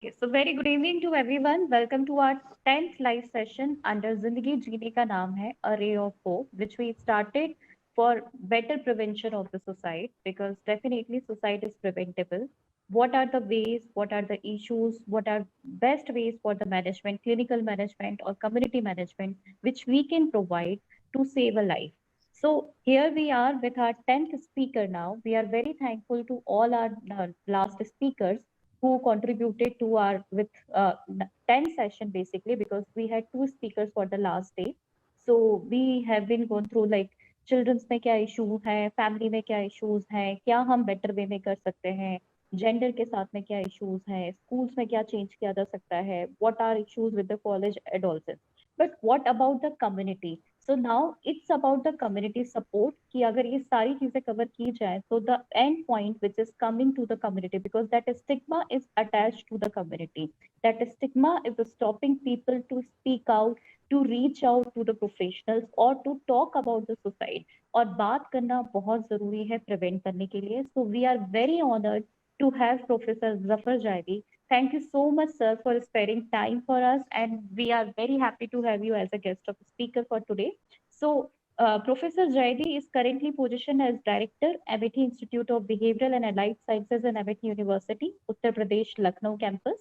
Okay, so very good evening to everyone. Welcome to our 10th live session under Zindagi Jeene Ka Naam Hai, A Ray of Hope, which we started for better prevention of the suicide because definitely suicide is preventable. What are the ways, what are the issues, what are best ways for the management, clinical management or community management, which we can provide to save a life. So here we are with our 10th speaker now. We are very thankful to all our last speakers who contributed to our with 10 session basically because we had two speakers for the last day. So we have been going through like children's में क्या issue है, family में क्या issues हैं, क्या हम better way में कर सकते हैं, जेंडर के साथ में क्या इश्यूज हैं, स्कूल्स में क्या चेंज किया जा सकता है, what are issues with the college adolescence, but what about the community. So now it's about the community support कि अगर ये सारी चीजें कवर की जाए तो the end point which is coming to the community because that stigma is attached to the community, that stigma is stopping people to speak out, to reach out to the professionals और to talk about the suicide. और बात करना बहुत जरूरी है prevent करने के लिए. So we are very honoured to have Professor Zafar Jaidi. Thank you so much, sir, for sparing time for us, and we are very happy to have you as a guest of speaker for today. So, Professor Jaidi is currently positioned as Director, Amity Institute of Behavioral and Allied Sciences in Amity University, Uttar Pradesh, Lucknow campus.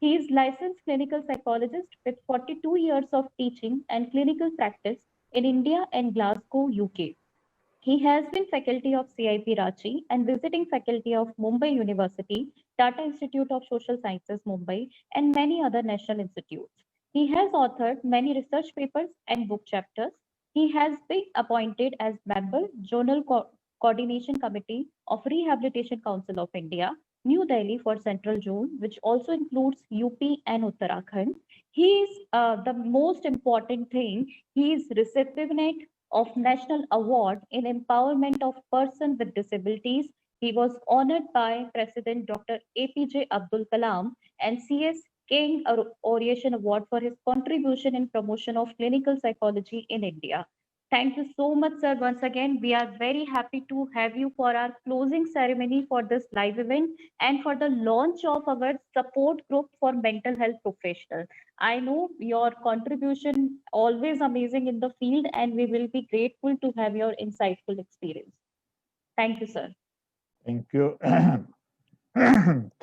He is licensed clinical psychologist with 42 years of teaching and clinical practice in India and Glasgow, UK. He has been faculty of CIP Ranchi and visiting faculty of Mumbai University, Tata Institute of Social Sciences, Mumbai, and many other national institutes. He has authored many research papers and book chapters. He has been appointed as member, Journal Coordination Committee of Rehabilitation Council of India, New Delhi for Central Zone, which also includes UP and Uttarakhand. He is the most important thing. He is recipient of National Award in Empowerment of Person with Disabilities. He was honored by President Dr. APJ Abdul Kalam and CS King Oration Award for his contribution in promotion of clinical psychology in India. Thank you so much, sir. Once again, we are very happy to have you for our closing ceremony for this live event and for the launch of our support group for mental health professionals. I know your contribution always amazing in the field, and we will be grateful to have your insightful experience. Thank you, sir. Thank you.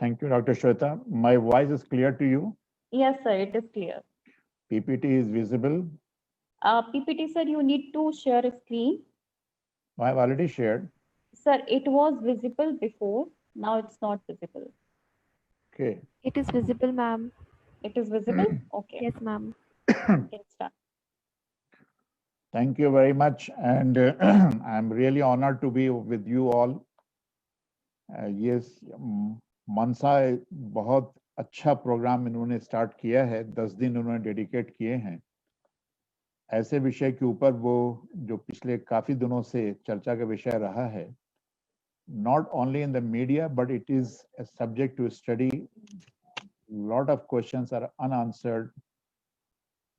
Thank you, Dr. Shweta. My voice is clear to you. Yes, sir, it is clear. PPT is visible. PPT, sir, you need to share a screen. I have already shared. Sir, it was visible before. Now it's not visible. Okay. It is visible, ma'am. It is visible? Okay. Yes, ma'am. Okay, start. Thank you very much. And I'm really honored to be with you all. Yes, मनसा बहुत अच्छा programme इन्होंने start किया है. 10 दिन उन्होंने dedicate किए हैं ऐसे विषय के ऊपर वो जो पिछले काफी दिनों से चर्चा का विषय रहा है. Not only in the media, but it is a subject to study. Lot of questions are unanswered.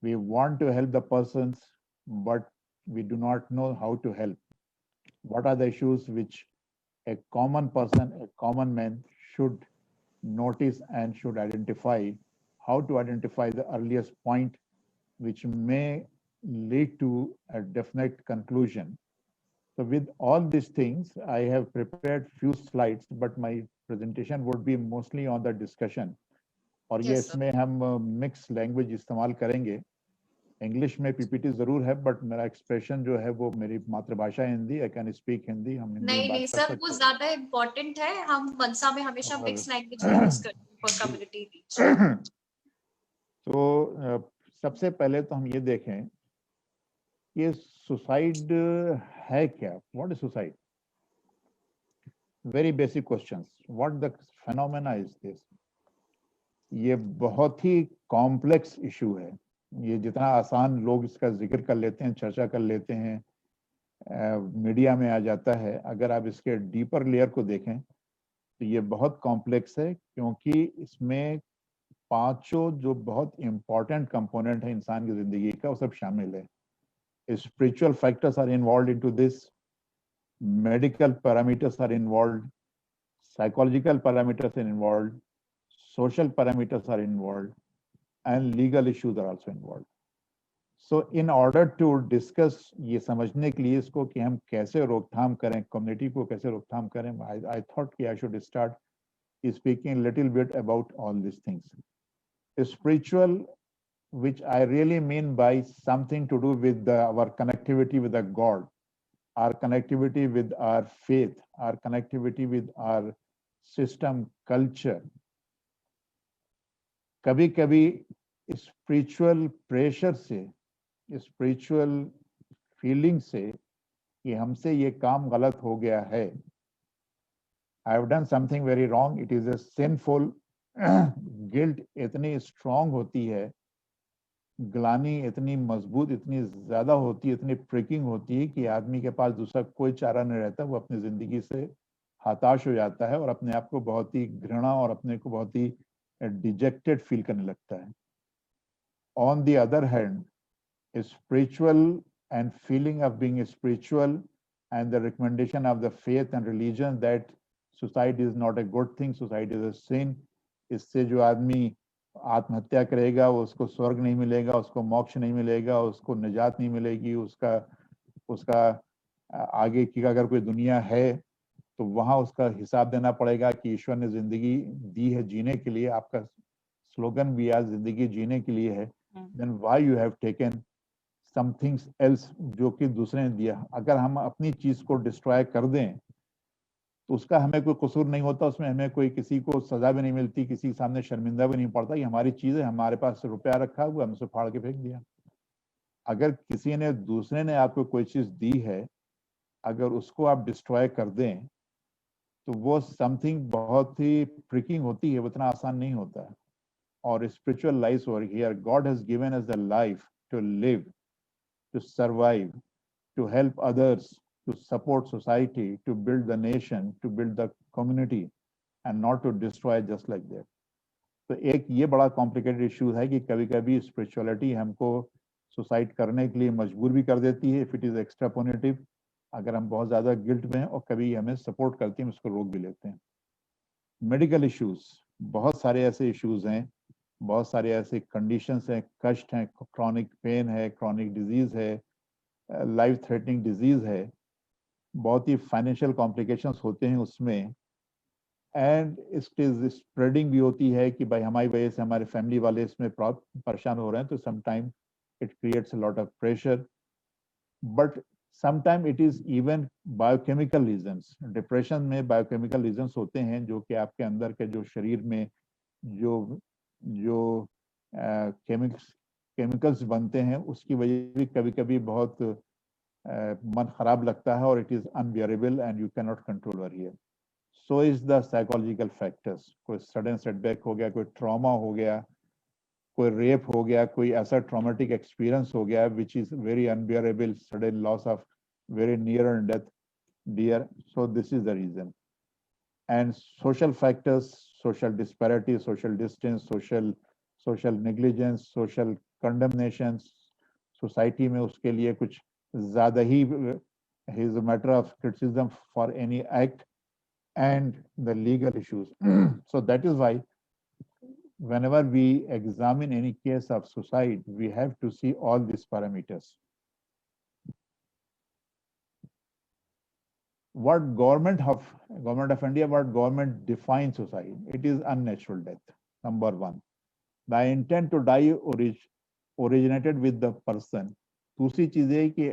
We want to help the persons, but we do not know how to help. What are the issues which a common person, a common man should notice and should identify? How to identify the earliest point which may lead to a definite conclusion. So with all these things, I have prepared few slides, but my presentation would be mostly on the discussion. और ये इसमें हम mix language इस्तेमाल करेंगे. English में PPT जरूर है, but मेरा एक्सप्रेशन जो है वो मेरी मातृभाषा Hindi. I can speak Hindi. हम हिंदी में नहीं सर, वो ज्यादा इम्पोर्टेंट है. हम मनसा में हमेशा मिक्स लैंग्वेज यूज करते हैं फॉर कम्युनिटी रीच. तो सबसे पहले तो हम ये देखें कि सुसाइड है क्या. What is suicide? Very basic questions. What the phenomena is this? ये बहुत ही कॉम्प्लेक्स इशू है. ये जितना आसान लोग इसका जिक्र कर लेते हैं, चर्चा कर लेते हैं, मीडिया में आ जाता है, अगर आप इसके डीपर लेयर को देखें तो ये बहुत कॉम्प्लेक्स है, क्योंकि इसमें पांचों जो बहुत इंपॉर्टेंट कंपोनेंट है इंसान की जिंदगी का, वो सब शामिल है. Spiritual factors are involved into this, medical parameters are involved, psychological parameters are involved, social parameters are involved, and legal issues are also involved. So in order to discuss ये समझने के लिए इसको कि हम कैसे रोकथाम करें, कम्युनिटी को कैसे रोकथाम करें, I thought कि I should start speaking a little bit about all these things. Spiritual, which I really mean by something to do with our connectivity with the God, our connectivity with our faith, our connectivity with our system, culture. कभी कभी spiritual pressure से, spiritual feeling से कि हमसे ये काम गलत हो गया है, I have done something very wrong, it is a sinful, guilt इतनी स्ट्रांग होती है, ग्लानी इतनी मजबूत, इतनी ज्यादा होती है, इतनी प्रिकिंग होती है कि आदमी के पास दूसरा कोई चारा नहीं रहता, वो अपनी जिंदगी से हताश हो जाता है और अपने आप को बहुत ही घृणा और अपने को बहुत ही डिजेक्टेड फील करने लगता है. On the other hand, spiritual and feeling of being spiritual and the recommendation of the faith and religion that suicide is not a good thing, suicide is a sin. इससे जो आदमी आत्महत्या करेगा उसको स्वर्ग नहीं मिलेगा, उसको मोक्ष नहीं मिलेगा, उसको निजात नहीं मिलेगी, उसका आगे की अगर कोई दुनिया है तो वहां उसका हिसाब देना पड़ेगा कि ईश्वर ने जिंदगी दी है जीने के लिए, आपका स्लोगन भी आज जिंदगी जीने के लिए है, then why you have taken something else जो कि दूसरे ने दिया. अगर हम अपनी चीज को डिस्ट्रॉय कर दें तो उसका हमें कोई कसूर नहीं होता, उसमें हमें कोई किसी को सजा भी नहीं मिलती, किसी के सामने शर्मिंदा भी नहीं पड़ता. ये हमारी चीज है, हमारे पास रुपया रखा हुआ, हमसे फाड़ के फेंक दिया. अगर किसी ने, दूसरे ने आपको कोई चीज दी है, अगर उसको आप डिस्ट्रॉय कर दें तो वो समथिंग बहुत ही प्रिकिंग होती है, वो इतना आसान नहीं होता है. और spiritual life over here, God has given us the life to live, to survive, to help others, to support society, to build the nation, to build the community, and not to destroy just like that. तो एक ये बड़ा complicated issue है कि कभी कभी spirituality हमको suicide करने के लिए मजबूर भी कर देती है, इफ इट इज एक्स्ट्रापोनेटिव, अगर हम बहुत ज्यादा गिल्ट में हैं, और कभी हमें सपोर्ट करती है, हम उसको रोक भी लेते हैं. मेडिकल इश्यूज, बहुत सारे ऐसे इश्यूज हैं, बहुत सारे ऐसे कंडीशंस हैं, कष्ट हैं, क्रॉनिक पेन है, क्रॉनिक डिजीज है, लाइफ थ्रेटनिंग डिजीज है, बहुत ही फाइनेंशियल कॉम्प्लिकेशंस होते हैं उसमें, एंड इट स्प्रेडिंग भी होती है कि भाई हमारी वजह से हमारे फैमिली वाले इसमें परेशान हो रहे हैं, तो sometime it creates a lot of pressure. But sometime it is even biochemical reasons. Depression में बायोकेमिकल रीजंस होते हैं जो कि आपके अंदर के जो शरीर में जो केमिकल्स बनते हैं उसकी वजह भी कभी कभी बहुत मन खराब लगता है, और it is unbearable and you can not control over here. So is the psychological factors. कोई सडन सेटबैक हो गया, कोई ट्रॉमा हो गया, कोई रेप हो गया, कोई ऐसा ट्रॉमेटिक एक्सपीरियंस हो गया which is very unbearable, sudden loss of very near and death dear. So this is the reason. And social factors, social disparity, social distance, social negligence, social condemnations, society में उसके लिए कुछ ज़्यादा ही is a matter of criticism for any act, and the legal issues. So that is why whenever we examine any case of suicide, we have to see all these parameters. What government of India, what government defines suicide? It is unnatural death, number one. The intent to die originated with the person. दूसरी चीज है कि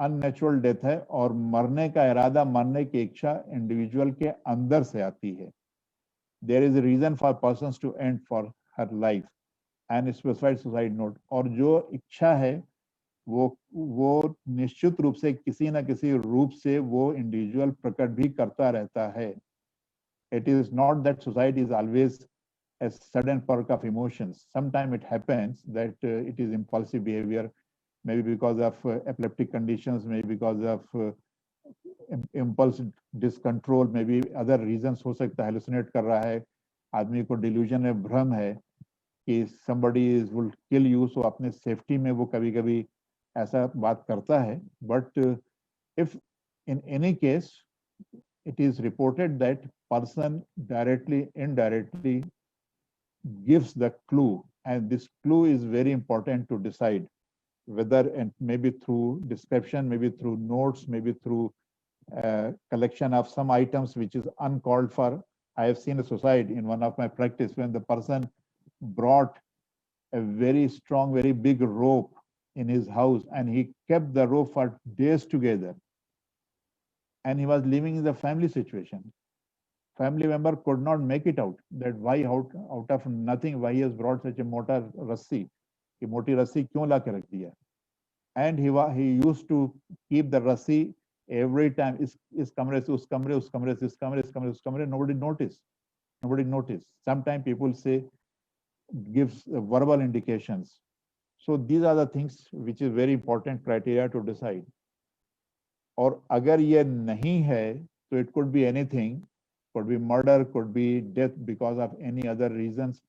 unnatural death है और मरने का इरादा, मरने की इच्छा इंडिविजुअल के अंदर से आती है. There is a reason for persons to end for her life and specified suicide note. और जो इच्छा है वो निश्चित रूप से किसी न किसी रूप से वो इंडिविजुअल प्रकट भी करता रहता है. It is not that suicide is always a sudden perk of emotions. Sometimes it happens that it is impulsive behavior, maybe because of epileptic conditions, maybe because of impulse discontrol, maybe other reasons हो सकता है, hallucinate कर रहा है, आदमी को delusion में भ्रम है कि somebody will kill you, so अपने safety में वो कभी-कभी ऐसा बात करता है. But if in any case it is reported that person directly, indirectly gives the clue, and this clue is very important to decide whether, and maybe through description, maybe through notes, maybe through collection of some items which is uncalled for. I have seen a suicide in one of my practice when the person brought a very strong, very big rope in his house, and he kept the rope for days together. And he was living in the family situation. Family member could not make it out that why out of nothing, why he has brought such a motor rassi, कि मोटी रस्सी क्यों ला के रख दिया. And he used to keep the rassi every time, इस कमरे से उस कमरे, उस कमरे से इस कमरे, इस कमरे से उस कमरे. Nobody noticed. Sometimes people say, gives verbal indications. So these are the things which is very important criteria to decide. और अगर ये नहीं है, so it could be anything, could be murder, could be death because of any other reasons.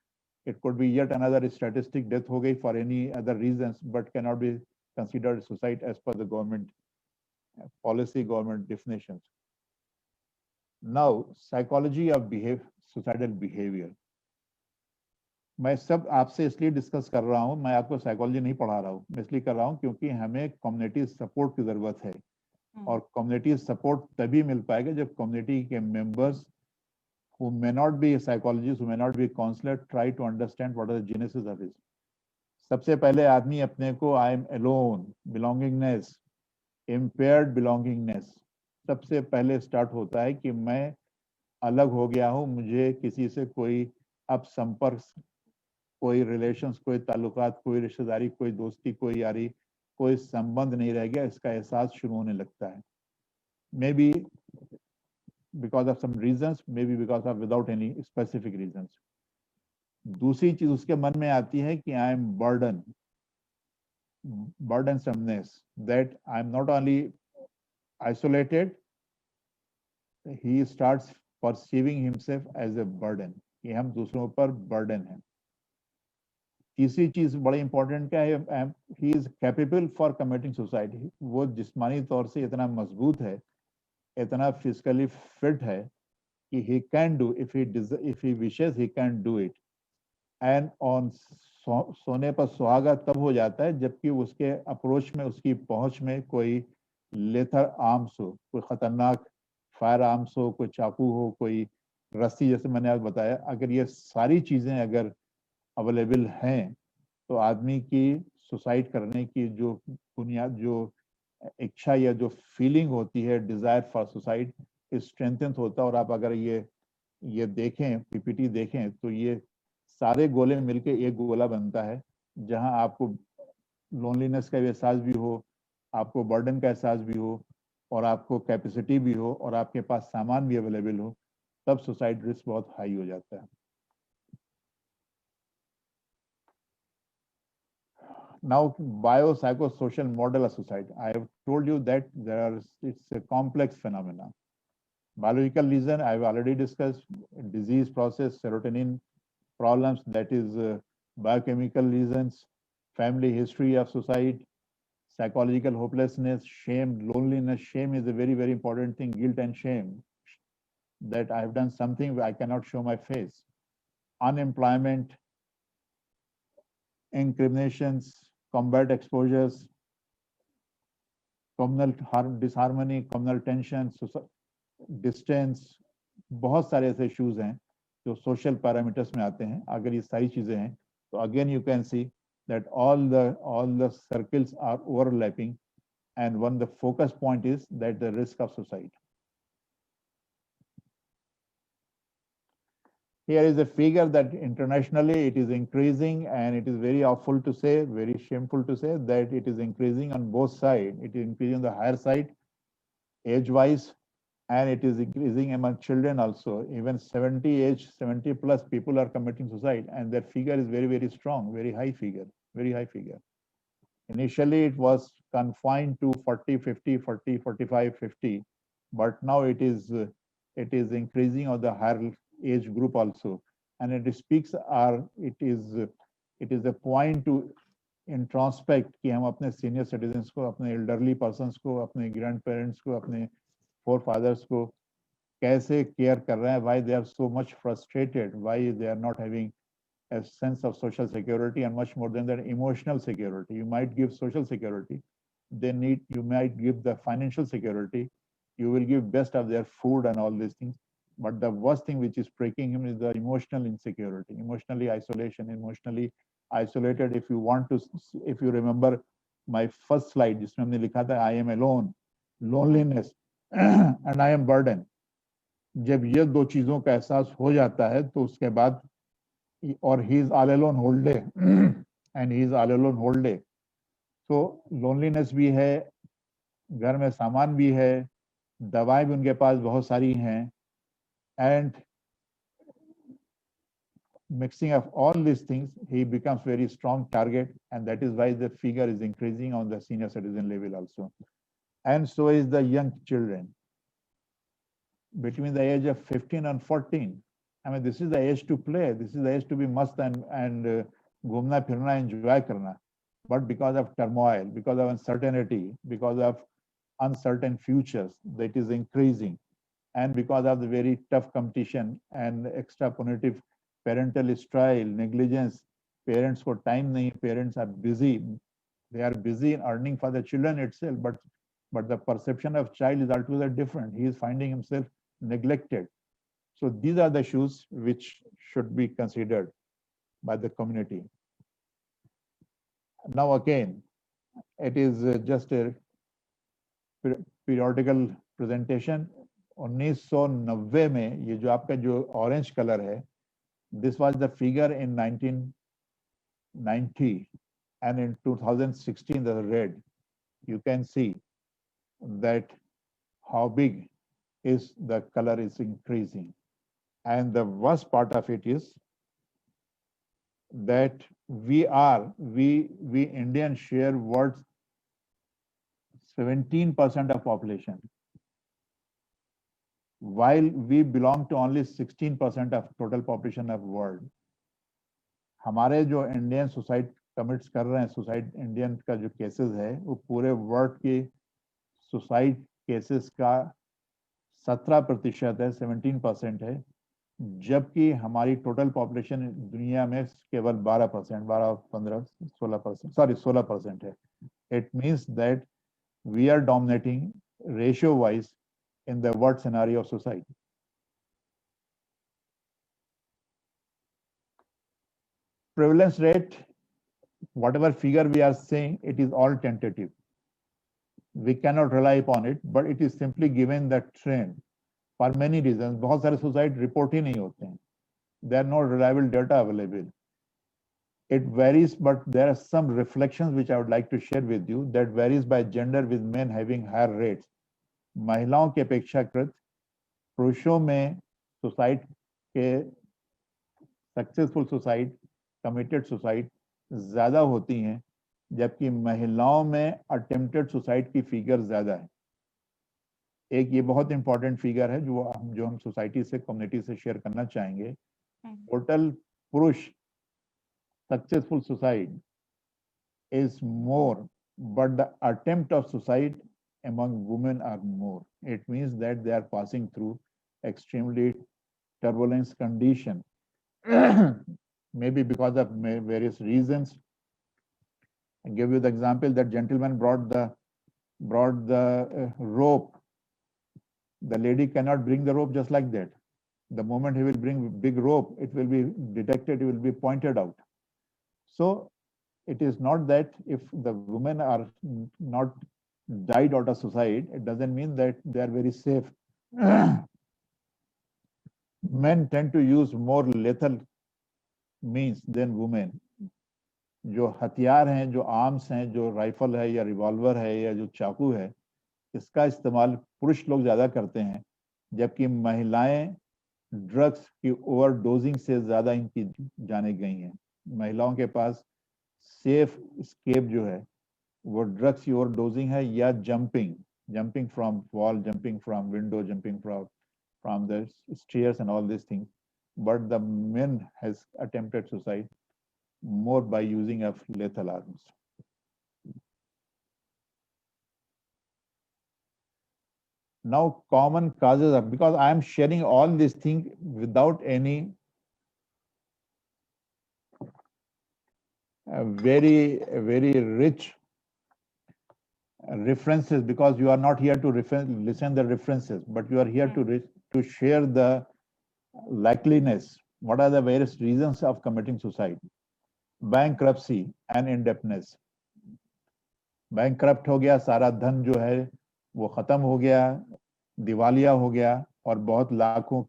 It could be yet another statistic death हो गई for any other reasons, but cannot be considered suicide as per the government policy, government definitions. Now, psychology of suicidal behavior. मैं सब आपसे इसलिए discuss कर रहा हूँ, मैं आपको साइकोलॉजी नहीं पढ़ा रहा हूँ. मैं इसलिए कर रहा हूँ क्योंकि हमें कम्युनिटी सपोर्ट की जरूरत है, और कम्युनिटी सपोर्ट तभी मिल पाएगा जब कम्युनिटी के members who may not be psychologists, who may not be counselor, try to understand what are the genesis of this. सबसे पहले आदमी अपने को I am alone, belongingness, impaired belongingness, सबसे पहले स्टार्ट होता है कि मैं अलग हो गया हूँ, मुझे किसी से कोई अब संपर्क, कोई रिलेशंस, कोई ताल्लुकात, कोई रिश्तेदारी, कोई दोस्ती, कोई यारी, कोई संबंध नहीं रह गया, इसका एहसास शुरू होने लगता है. May be because of some reasons, maybe because of without any specific reasons. दूसरी चीज उसके मन में आती है कि I am burdensomeness, that I am not only isolated, he starts perceiving himself as a burden, कि हम दूसरों पर burden हैं. तीसरी चीज बड़ी इंपॉर्टेंट क्या है, he is capable for committing suicide. वो जिस्मानी तौर से इतना मजबूत है, इतना फिजिकली फिट है कि he can do, if he wishes, he can do it. And on सोने पर सुहागा तब हो जाता है जबकि उसके अप्रोच में, उसकी पहुंच में कोई लेथर आर्म्स हो, कोई खतरनाक फायर आर्म्स हो, कोई चाकू हो, कोई रस्सी, जैसे मैंने आज बताया. अगर ये सारी चीजें अगर अवेलेबल हैं तो आदमी की सुसाइड करने की जो बुनियाद, जो इच्छा या जो फीलिंग होती है, डिजायर फॉर सुसाइड, स्ट्रेंथन होता है. और आप अगर ये देखें, पीपीटी देखें, तो ये सारे गोले मिलके एक गोला बनता है जहां आपको लोनलीनेस का एहसास भी हो, आपको बर्डन का एहसास भी हो, और आपको कैपेसिटी भी हो, और आपके पास सामान भी अवेलेबल हो, तब सुसाइड रिस्क बहुत हाई हो जाता है. Now, biopsychosocial model of suicide. I have told you that it's a complex phenomena. Biological reason, I've already discussed, disease process, serotonin problems, that is biochemical reasons, family history of suicide, psychological hopelessness, shame, loneliness. Shame is a very, very important thing, guilt and shame, that I have done something I cannot show my face. Unemployment, incriminations, combat exposures, communal disharmony, communal tension, distance, बहुत सारे ऐसे issues हैं जो social parameters में आते हैं. अगर ये सारी चीजें हैं तो again you can see that all the circles are overlapping, and the focus point is that the risk of suicide. Here is a figure that internationally it is increasing, and it is very awful to say, very shameful to say, that it is increasing on both sides. It is increasing on the higher side, age-wise, and it is increasing among children also. Even 70 plus people are committing suicide, and that figure is very, very strong, very high figure, very high figure. Initially, it was confined to 40, 50, 40, 45, 50, but now it is increasing on the higher age group also, and it speaks it is a point to introspect कि हम अपने senior citizens को, अपने elderly persons को, अपने grandparents को, अपने forefathers को कैसे care कर रहे हैं, why they are so much frustrated, why they are not having a sense of social security, and much more than that, emotional security. You might give social security, you might give the financial security, you will give best of their food and all these things. But the worst thing which is breaking him is the emotional insecurity, emotionally isolation, emotionally isolated. If you want to, if you remember my first slide, जिसमें हमने लिखा था I am alone, loneliness and I am burden. जब ये दो चीजों का एहसास हो जाता है तो उसके बाद, और he is all alone whole day and he is all alone whole day. तो loneliness भी है, घर में सामान भी है, दवाएं भी उनके पास बहुत सारी हैं, and mixing of all these things, he becomes very strong target, and that is why the figure is increasing on the senior citizen level also. And so is the young children between the age of 15 and 14. I mean, this is the age to play. This is the age to be mast and घूमना फिरना, enjoy करना. But because of turmoil, because of uncertainty, because of uncertain futures, that is increasing, and because of the very tough competition and extra punitive parental style, negligence, parents को time नहीं, parents are busy. They are busy in earning for the children itself, but the perception of child is altogether different. He is finding himself neglected. So these are the issues which should be considered by the community. Now again, it is just a periodical presentation. 1990 में ये जो आपका जो orange colour है, this was the figure in 1990, and in 2016 the red. You can see that how big is the color is increasing. And the worst part of it is that we Indians share world's 17% of population, while we belong to only 16% of total population of world. हमारे जो Indian suicide commits कर रहे हैं, suicide Indian का जो cases है वो पूरे वर्ल्ड के सुसाइड केसेस का 17% है, 17% है, जबकि हमारी टोटल पॉपुलेशन दुनिया में केवल 12%, 12, 15, 16%, सॉरी 16% है. It means that we are dominating ratio wise in the world scenario of society. Prevalence rate, whatever figure we are saying, it is all tentative. We cannot rely upon it, but it is simply given the trend for many reasons. बहुत सारे suicide report ही नहीं होते हैं. There are no reliable data available. It varies, but there are some reflections which I would like to share with you that varies by gender, with men having higher rates. महिलाओं के अपेक्षाकृत पुरुषों में suicide के successful suicide, committed suicide ज्यादा होती हैं, जबकि महिलाओं में अटेम्प्टेड सुसाइड की फिगर ज्यादा है. एक ये बहुत इंपॉर्टेंट फिगर है जो हम सोसाइटी से, कम्युनिटी से शेयर करना चाहेंगे. टोटल पुरुष successful suicide is more, but the attempt of suicide among women are more. It means that they are passing through extremely turbulent condition, maybe because of various reasons. I give you the example that gentleman brought the rope. The lady cannot bring the rope just like that. The moment he will bring big rope, it will be detected, it will be pointed out. So it is not that if the women are not died out of suicide, it doesn't mean that they are very safe. Men tend to use more lethal means than women. जो हथियार हैं, जो arms हैं, जो rifle है या revolver है या जो चाकू है, इसका इस्तेमाल पुरुष लोग ज्यादा करते हैं, जबकि महिलाएं ड्रग्स की ओवरडोजिंग से ज्यादा इनकी जाने गई हैं. महिलाओं के पास सेफ स्केप जो है वो ड्रग्स की ओवरडोजिंग है या jumping from wall, jumping from window, jumping from the stairs and all this things. But the main has attempted suicide more by using of lethal arms. Now common causes of, because I am sharing all these things without any very rich references, because you are not here to listen the references, but you are here to share the likeliness. What are the various reasons of committing suicide? Bankruptcy and indebtedness. Bankrupt हो गया, सारा धन जो है वो खत्म हो गया, दिवालिया हो गया, और बहुत लाखों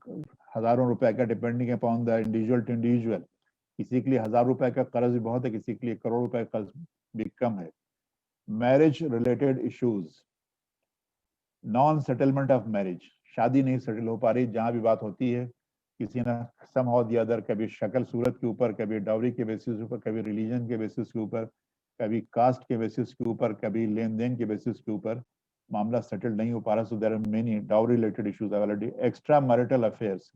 हजारों रुपए का, depending upon the individual to individual, किसी के लिए 1000 रुपए का कर्ज भी बहुत है, किसी के लिए करोड़ रुपए का कर्ज भी कम है. Marriage related issues, non settlement of marriage, शादी नहीं सेटल हो पा रही, जहां भी बात होती है किसी ने समहाउ द अदर, कभी शक्ल सूरत के ऊपर, कभी डाउरी के बेसिस के ऊपर, कभी रिलीजन के बेसिस के ऊपर, कभी कास्ट के बेसिस के ऊपर, कभी लेन देन के बेसिस के ऊपर मामला सेटल नहीं हो पा रहा. So there are many dowry related issues already. Extra marital affairs,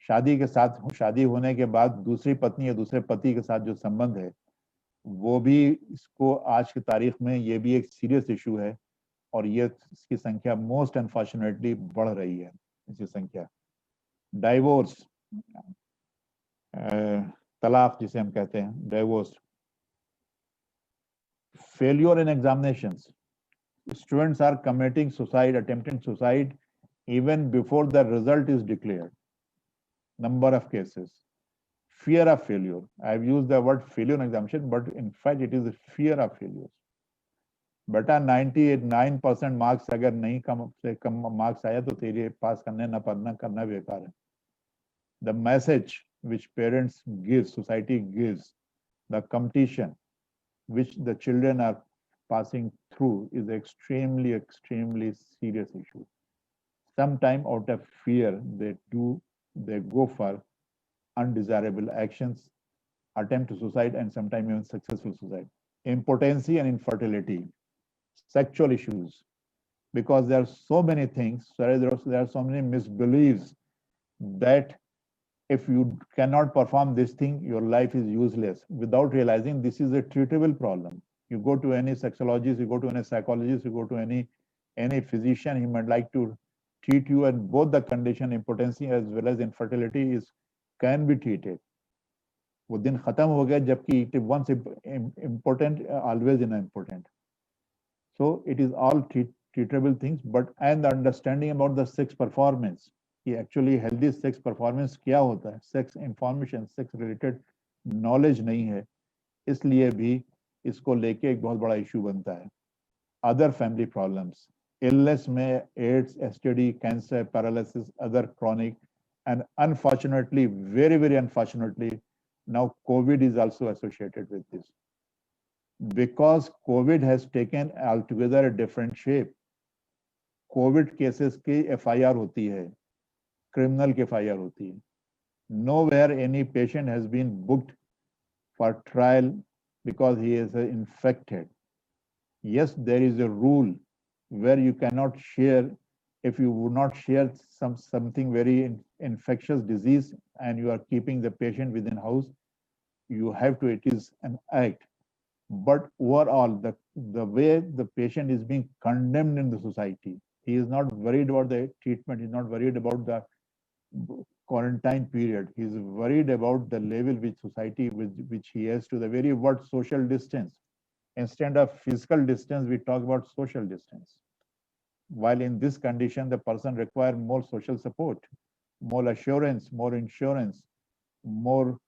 शादी के साथ, शादी होने के बाद दूसरी पत्नी या दूसरे पति के साथ जो संबंध है, वो भी इसको आज की तारीख में ये भी एक सीरियस इशू है, और ये इसकी संख्या मोस्ट अनफॉर्चुनेटली बढ़ रही है, इसकी संख्या. डाइवोर्स, तलाक जिसे हम कहते हैं, divorce. Failure in examinations, students are committing suicide, attempting suicide even before the result is declared. Number of cases. Fear of failure. I've used the word failure in examination, but in fact it is a fear of failure. बेटा 98% marks अगर नहीं कम से कम marks आया तो तेरे पास करने ना पढ़ना करना बेकार है. The message which parents give, society gives, the competition which the children are passing through is extremely serious issue. Sometime out of fear they go for undesirable actions, attempt to suicide, and sometimes even successful suicide. Impotency and infertility, sexual issues, because there are so many things, there are so many misbeliefs that if you cannot perform this thing, your life is useless, without realizing this is a treatable problem. You go to any sexologist, you go to any psychologist, you go to any physician, he might like to treat you, and both the condition, impotency as well as infertility, can be treated. वो दिन खत्म हो गया, जबकि once important, always important. So it is all treatable things, but and the understanding about the sex performance, कि actually healthy sex performance क्या होता है, sex information, sex related knowledge नहीं है, इसलिए भी इसको लेके एक बहुत बड़ा इशू बनता है. Other family problems, illness में AIDS, STD, cancer, paralysis, other chronic, and unfortunately, very unfortunately, now COVID is also associated with this. Because COVID has taken altogether a different shape. COVID cases की FIR होती है, criminal की FIR होती है. Nowhere any patient has been booked for trial because he is infected. Yes, there is a rule where you cannot share, if you would not share something very infectious disease and you are keeping the patient within house, you have to, it is an act. But overall, the way the patient is being condemned in the society, he is not worried about the treatment, he's not worried about the quarantine period, he's worried about the level which society, which he has to the very word social distance. Instead of physical distance, we talk about social distance. While in this condition, the person requires more social support, more assurance, more insurance, more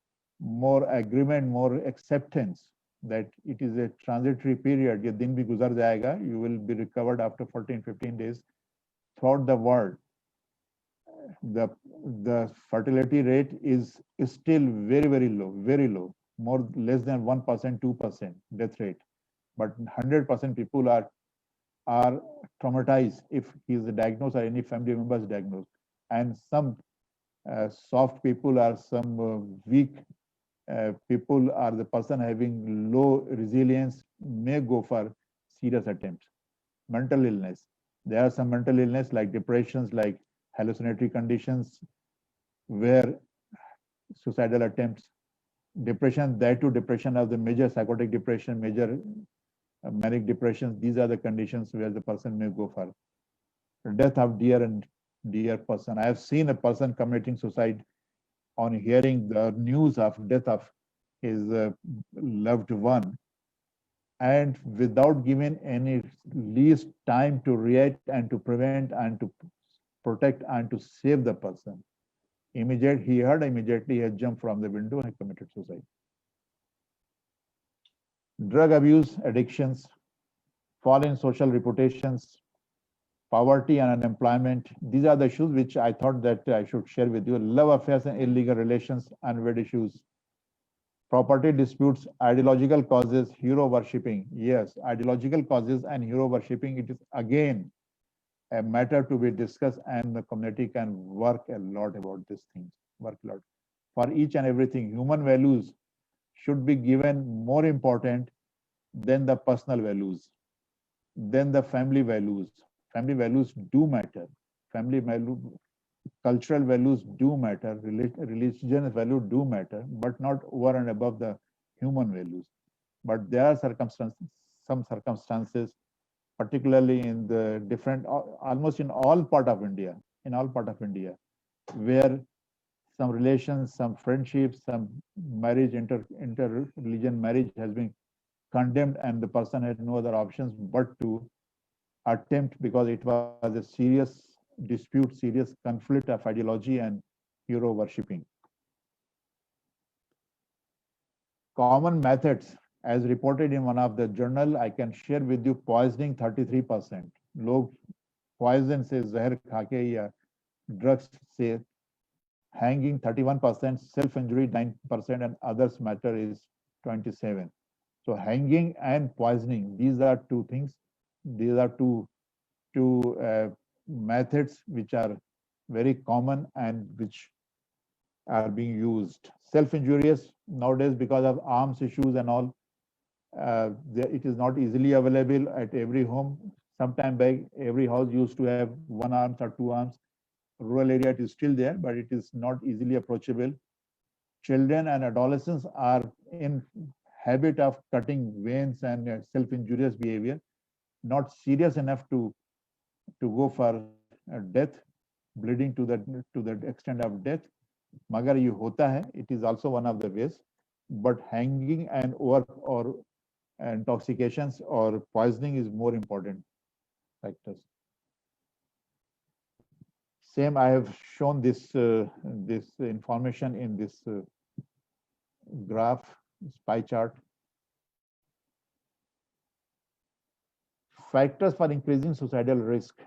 agreement, more acceptance that it is a transitory period. ये दिन भी गुजर जाएगा, you will be recovered after 14-15 days. Throughout the world, the fertility rate is still very low, more less than 1%, 2% death rate. But 100% people are traumatized if he is diagnosed or any family member is diagnosed. And some soft people or some weak people or the person having low resilience may go for serious attempts. Mental illness. There are some mental illness like depressions, like hallucinatory conditions where suicidal attempts, depression, that too depression of the major psychotic depression, major manic depressions, these are the conditions where the person may go for death of dear person. I have seen a person committing suicide on hearing the news of death of his loved one, and without giving any least time to react and to prevent and to protect and to save the person. He heard immediately, he jumped from the window and committed suicide. Drug abuse, addictions, fall in social reputations, poverty and unemployment. These are the issues which I thought that I should share with you. Love affairs and illegal relations, unwed issues, property disputes, ideological causes, hero worshipping. Yes, ideological causes and hero worshipping, it is again a matter to be discussed, and the community can work a lot about these things, work a lot. For each and everything, human values should be given more important than the personal values, than the family values. Family values do matter. Family value, cultural values do matter, religious values do matter, but not over and above the human values. But there are circumstances, some circumstances, particularly in the different, almost in all part of India, where some relations, some friendships, some marriage, inter-religion marriage has been condemned, and the person had no other options but to attempt, because it was a serious dispute, serious conflict of ideology and hero worshipping. Common methods, as reported in one of the journal, I can share with you. Poisoning 33%. लोग poison से जहर खा के या drugs से, hanging 31%, self-injury 9%, and others matter is 27. So hanging and poisoning, these are two things. These are two methods which are very common and which are being used. Self-injurious nowadays, because of arms issues and all, it is not easily available at every home. Sometime back, every house used to have one arm or two arms. Rural area, it is still there, but it is not easily approachable. Children and adolescents are in habit of cutting veins and self-injurious behavior, not serious enough to go for death, bleeding to the extent of death. Magar ye hota hai, it is also one of the ways, but hanging and or intoxications or poisoning is more important factors. Same, I have shown this this information in this graph, this pie chart. Factors for increasing suicidal risk.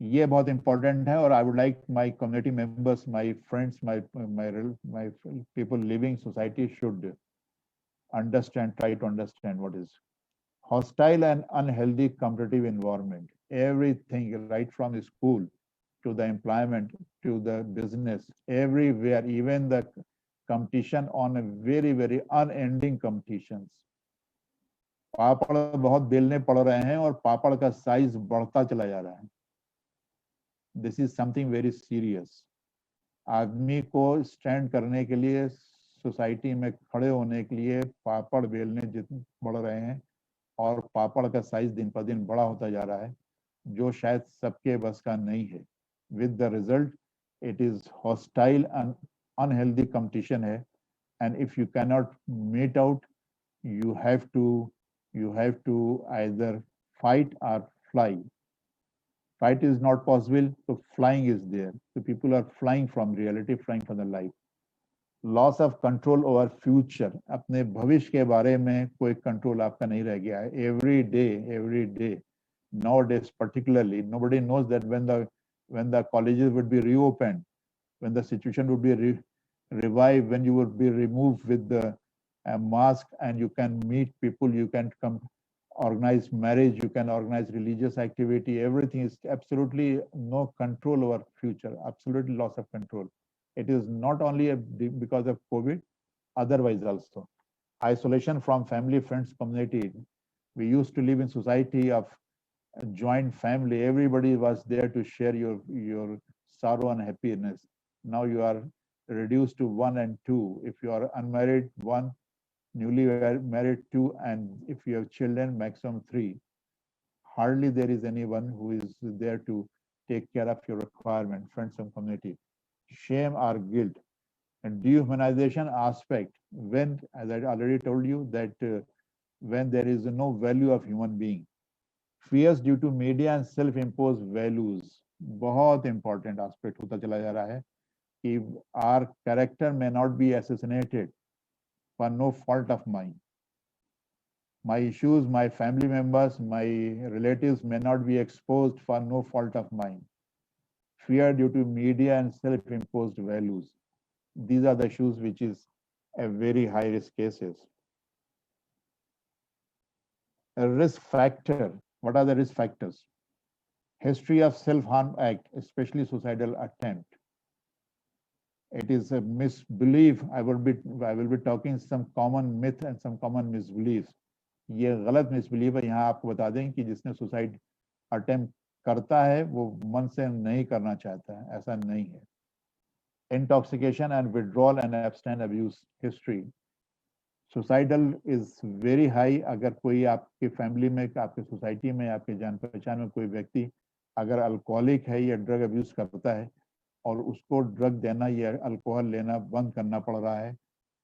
ये बहुत important है, और I would like my community members, my friends, my people living society should understand, try to understand what is hostile and unhealthy competitive environment. Everything, right from the school to the employment to the business, everywhere, even the competition on a very unending competitions. पापड़ बहुत बेलने पड़ रहे हैं और पापड़ का size बढ़ता चला जा रहा है. This is something very serious. आदमी को स्टैंड करने के लिए, सोसाइटी में खड़े होने के लिए पापड़ बेलने जितने बढ़ रहे हैं, और पापड़ का साइज दिन पर दिन बड़ा होता जा रहा है, जो शायद सबके बस का नहीं है. With the result, it is hostile and unhealthy competition है, and if you cannot meet out, you have to either fight or fly. Fight is not possible, so flying is there. So people are flying from reality, flying from the life. Loss of control over future. अपने भविष्य के बारे में कोई control आपका नहीं रह गया है. Every day, nowadays particularly, nobody knows that when the colleges would be reopened, when the situation would be revived, when you would be removed with the mask and you can meet people, you can come organize marriage, you can organize religious activity, everything is absolutely no control over future, absolutely loss of control. It is not only because of COVID, otherwise also. Isolation from family, friends, community. We used to live in society of a joint family. Everybody was there to share your sorrow and happiness. Now you are reduced to one and two. If you are unmarried, one, newly married, two, and if you have children, maximum three. Hardly there is anyone who is there to take care of your requirement, friends and community. Shame or guilt. And dehumanization aspect, when, as I already told you, that when there is no value of human being, fears due to media and self-imposed values, बहुत important aspect होता चला जा रहा है कि our character may not be assassinated for no fault of mine. My issues, my family members, my relatives may not be exposed for no fault of mine. Fear due to media and self-imposed values. These are the issues which is a very high risk cases. A risk factor. What are the risk factors? History of self-harm act, especially suicidal attempt. It is a misbelief. I will be talking some common myth and some common misbeliefs. ये गलत misbelief है. यहाँ आपको बता दें कि जिसने suicide attempt करता है वो मन से नहीं करना चाहता है, ऐसा नहीं है. Intoxication and withdrawal and abstinence abuse history. Suicidal is very high. अगर कोई आपके फैमिली में, आपके सोसाइटी में, आपके जान पहचान में कोई व्यक्ति अगर अल्कोहलिक है या ड्रग अब्यूज करता है और उसको ड्रग देना या अल्कोहल लेना बंद करना पड़ रहा है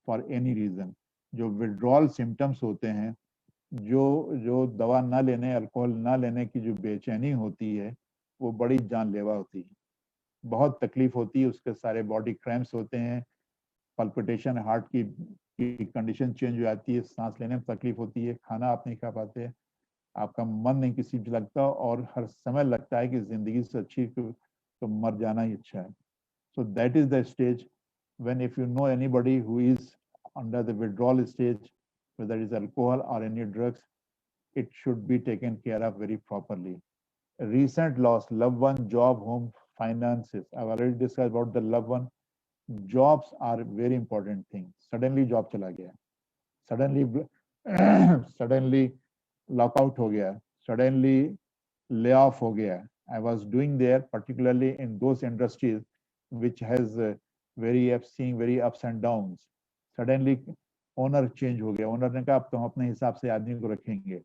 फॉर एनी रीजन, जो विड्रॉल सिम्टम्स होते हैं, जो दवा ना लेने, अल्कोहल ना लेने की जो बेचैनी होती है, वो बड़ी जानलेवा होती है. बहुत तकलीफ होती है, उसके सारे बॉडी क्रैम्प्स होते हैं, पल्पिटेशन, हार्ट की कंडीशन चेंज हो जाती है, सांस लेने में तकलीफ होती है, खाना आप नहीं खा पाते, आपका मन नहीं किसी चीज लगता और हर समय लगता है कि जिंदगी से अच्छी तो मर जाना ही अच्छा है. So that is the stage when if you know anybody who is under the withdrawal stage, whether it is alcohol or any drugs, it should be taken care of very properly. Recent loss, loved one, job, home, finances. I've already discussed about the loved one. Jobs are very important thing. Suddenly job चला गया, suddenly lockout हो गया, suddenly layoff हो गया. I was doing there, particularly in those industries which has seeing very ups and downs. Suddenly owner change हो गया, owner ने कहा अब तो हम अपने हिसाब से आदमी को रखेंगे.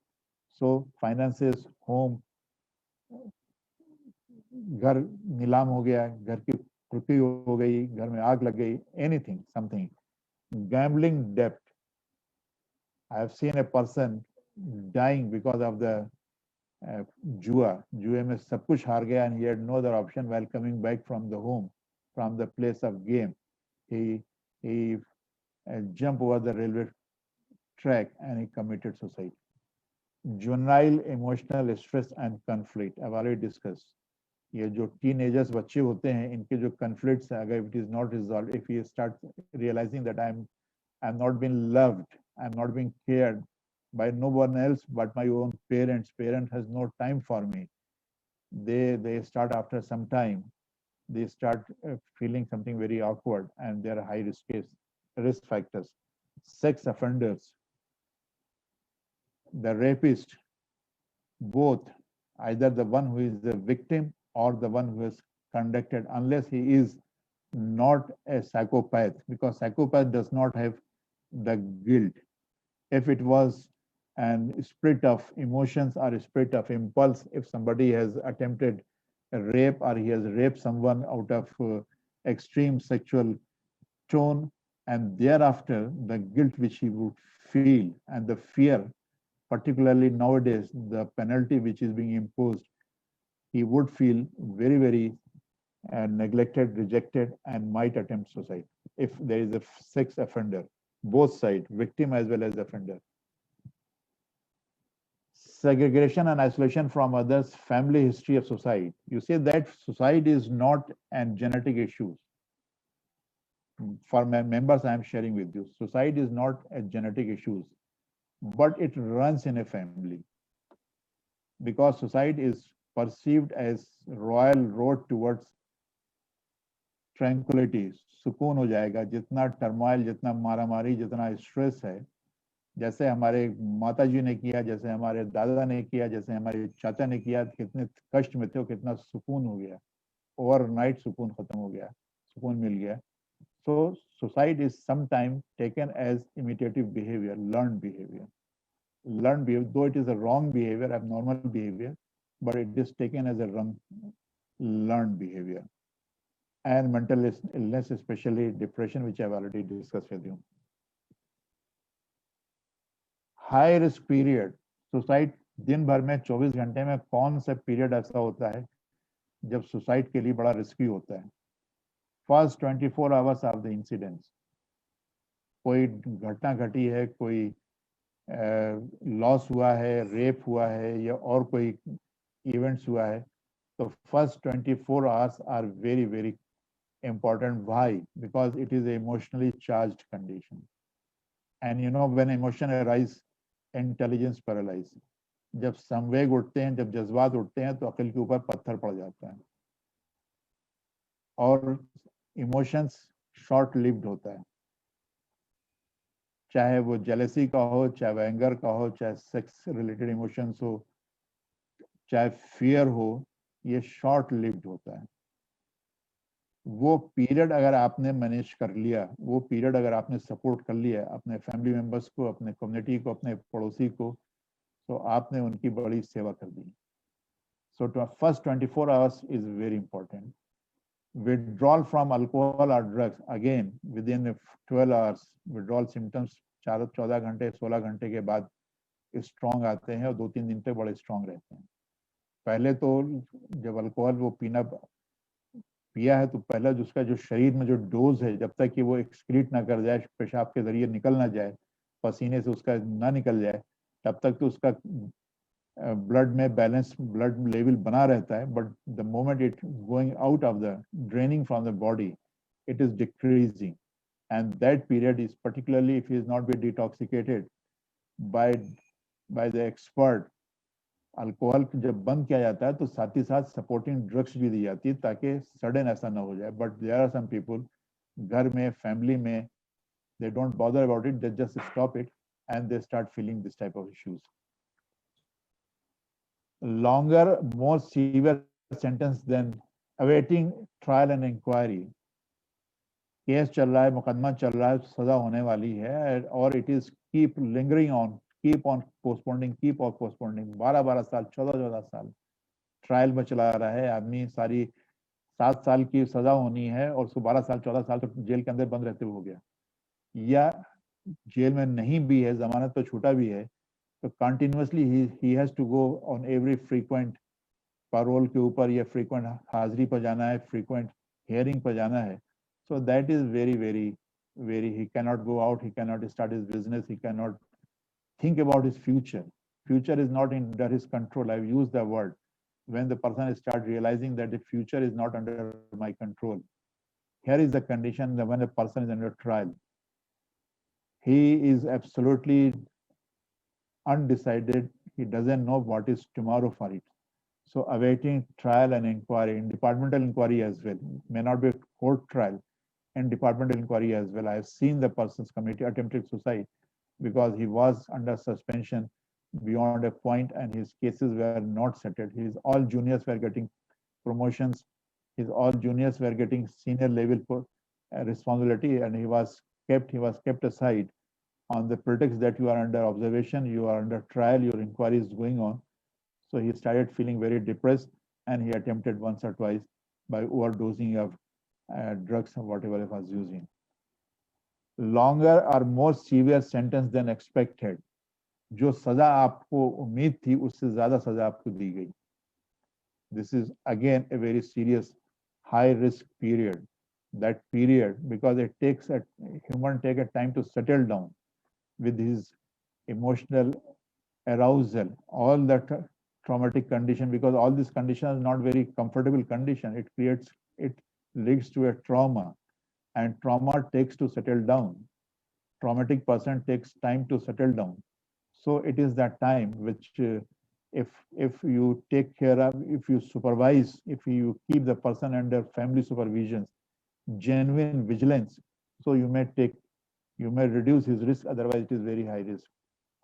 So finances, home, घर नीलाम हो गया, घर की खुरपी हो गई, घर में आग लग गई, anything, something. Gambling debt. I have seen a person dying because of the जुए में सब कुछ हार गया and he had no other option while coming back from the home, from the place of game. He jumped over the railway track and he committed suicide. Juvenile emotional stress and conflict. I've already discussed. ये जो teenagers बच्चे होते हैं, इनके जो conflicts है, अगर it is not resolved, if he starts realizing that I'm not being loved, I'm not being cared by no one else but my own parents. Parent has no time for me. They start after some time, they start feeling something very awkward and there are high risk factors. Sex offenders, the rapist, both, either the one who is the victim or the one who is conducted, unless he is not a psychopath, because psychopath does not have the guilt. If it was an spirit of emotions or a spirit of impulse, if somebody has attempted a rape or he has raped someone out of extreme sexual tone, and thereafter the guilt which he would feel and the fear, particularly nowadays, the penalty which is being imposed, he would feel very, very neglected, rejected, and might attempt suicide if there is a sex offender, both sides, victim as well as offender. Segregation and isolation from others, family history of suicide. You say that suicide is not a genetic issue. For my members, I am sharing with you, suicide is not a genetic issue, but it runs in a family. Because suicide is perceived as royal road towards tranquility, सुकून हो जाएगा, जितना turmoil, जितना मारामारी, जितना stress है, जैसे हमारे माता जी ने किया, जैसे हमारे दादा ने किया, जैसे हमारे चाचा ने किया, कितने कष्ट में थे, कितना सुकून हो गया, ओवरनाइट सुकून खत्म हो गया, सुकून मिल गया. So suicide is sometimes taken as imitative behavior, learned behavior, though it is a wrong behavior, abnormal behavior, but it is taken as a wrong learned behavior. and mental illness, especially depression, which I've already discussed with you. High risk period, suicide दिन भर में 24 घंटे में कौन सा period ऐसा होता है जब सुसाइड के लिए बड़ा रिस्की होता है? First 24 hours of the incidents, कोई घटना घटी है, कोई लॉस हुआ है, रेप हुआ है या और कोई इवेंट्स हुआ है, तो first 24 hours are very very important. Why? Because it is an emotionally charged condition, and you know, when emotion arise, intelligence paralyze. जब संवेग उठते हैं, जब जज्बात उठते हैं, तो अकल के ऊपर पत्थर पड़ जाता है और इमोशंस शॉर्ट लिव्ड होता है, चाहे वो जेलसी का हो, चाहे वो एंगर का हो, चाहे सेक्स रिलेटेड इमोशंस हो, चाहे फियर हो, ये शॉर्ट लिव्ड होता है। वो पीरियड अगर आपने मैनेज कर लिया, वो पीरियड अगर आपने सपोर्ट कर लिया अपने फैमिली मेंबर्स को, अपने कम्युनिटी को, अपने पड़ोसी को, तो आपने उनकी बड़ी सेवा कर दी। So first 24 hours is very important. Withdrawal from alcohol और drugs, again with in 12 hours, withdrawal symptoms 14 घंटे 16 घंटे के बाद स्ट्रॉन्ग आते हैं और 2-3 दिन तक बड़े स्ट्रॉन्ग रहते हैं। पहले तो जब अल्कोहल वो पिया है, तो पहला जो उसका जो शरीर में जो डोज है, जब तक कि वो एक्सक्रीट ना कर जाए, पेशाब के जरिए निकल ना जाए, पसीने से उसका ना निकल जाए, तब तक तो उसका ब्लड में बैलेंस, ब्लड लेवल बना रहता है। But the moment it going out of the, draining from the body, it is decreasing, and that period is particularly if he is not be detoxicated by the expert. Alcohol जब बंद किया जाता है तो साथ ही साथ सपोर्टिंग ड्रग्स भी दी जाती है ताकि सडन ऐसा ना हो जाए। But there are some people, घर में, फैमिली में, they don't bother about it, they just stop it and they start feeling this type of issues. Longer, more severe sentence than awaiting trial and inquiry. Case चल रहा है, मुकदमा चल रहा है, सजा होने वाली है और it is keep lingering on, keep on postponing, keep on postponing, 12-12 साल, 14-14 साल ट्रायल में चला रहा है आदमी। सारी 7 साल की सजा होनी है और उसको 12 साल 14 साल तो जेल के अंदर बंद रहते हुए हो गया, या जेल में नहीं भी है, जमानत पर छूटा भी है, तो continuously he has to go on every frequent parole के ऊपर, या फ्रीक्वेंट हाजिरी पर जाना है, फ्रीक्वेंट हियरिंग पर जाना है। So that is very, very, very, he cannot go out, he cannot start his business, he cannot think about his future. Future is not under his control. I've used the word. When the person starts realizing that the future is not under my control. Here is the condition that when a person is under trial, he is absolutely undecided. He doesn't know what is tomorrow for it. So awaiting trial and inquiry, in departmental inquiry as well, may not be a court trial, and departmental inquiry as well. I have seen the person's committee attempted suicide because he was under suspension beyond a point and his cases were not settled. His all juniors were getting promotions, his all juniors were getting senior level responsibility, and he was kept aside on the pretext that you are under observation, you are under trial, your inquiry is going on. So he started feeling very depressed and he attempted once or twice by overdosing of drugs or whatever he was using. Longer or more severe sentence than expected. जो सजा आपको उम्मीद थी उससे ज्यादा सजा आपको दी गई. This is again a very serious high risk period. That period, because it takes a human take a time to settle down with his emotional arousal, all that traumatic condition, because all this condition is not very comfortable condition. It leads to a trauma, and trauma takes to settle down. Traumatic person takes time to settle down. So it is that time which if you take care of, if you supervise, if you keep the person under family supervision, genuine vigilance, so you may reduce his risk, otherwise it is very high risk.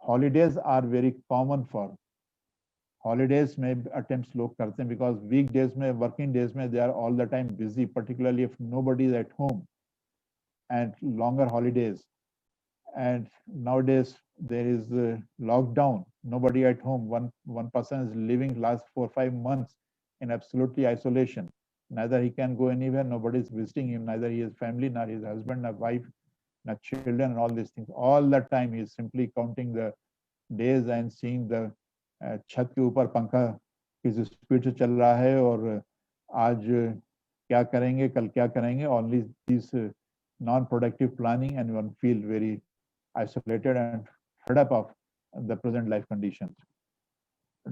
Holidays are very common for holidays में attempts लोग करते हैं because weekdays में, working days में they are all the time busy, particularly if nobody is at home, and longer holidays. And nowadays there is a lockdown, nobody at home, one person is living last 4-5 months in absolutely isolation. neither he can go anywhere, nobody is visiting him, neither he has family, nor his husband, nor wife, nor children, and all these things. All the time he is simply counting the days and seeing the छत के ऊपर पंखा किस speed से चल रहा है और आज क्या करेंगे, कल क्या करेंगे. Only this non-productive planning, and one feel very isolated and fed up of the present life conditions.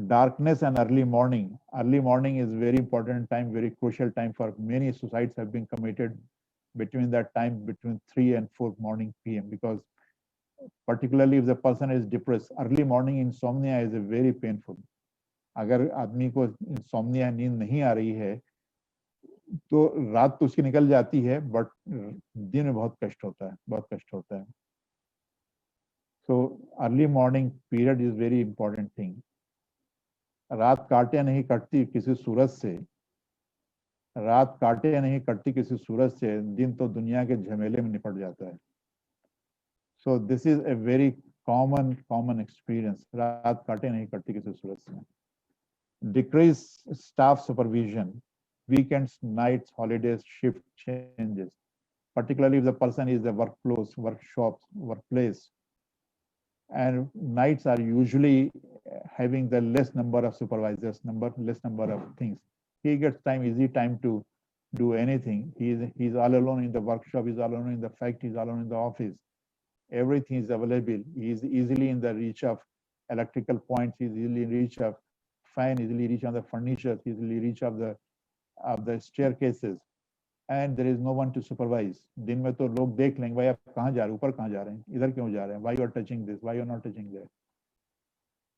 Darkness and early morning. Early morning is very important time, very crucial time for many suicides have been committed between that time, between 3 and 4 morning PM, because particularly if the person is depressed, early morning insomnia is a very painful. अगर आदमी को insomnia नींद नहीं आ रही है तो रात तो उसकी निकल जाती है, बट दिन में बहुत कष्ट होता है, बहुत कष्ट होता है. So early morning period is very important thing. रात काटे नहीं कटती किसी सूरज से, रात काटे नहीं कटती किसी सूरज से, दिन तो दुनिया के झमेले में निपट जाता है. So this is a very common experience. रात काटे नहीं कटती किसी सूरज से. Decrease staff supervision, weekends, nights, holidays, shift changes, particularly if the person is the workplace, and nights are usually having the less number of supervisors, less number of things. He gets easy time to do anything. He's all alone in the workshop, he's all alone in the factory, he's all alone in the office. Everything is available. He is easily in the reach of electrical points, he's easily in reach of fan, easily reach on the furniture, easily reach of the staircases, and there is no one to supervise. दिन में तो लोग देख लेंगे भाई आप कहाँ जा रहे हैं, ऊपर कहाँ जा रहे हैं, इधर क्यों जा रहे हैं, why you are touching this, why you are not touching that.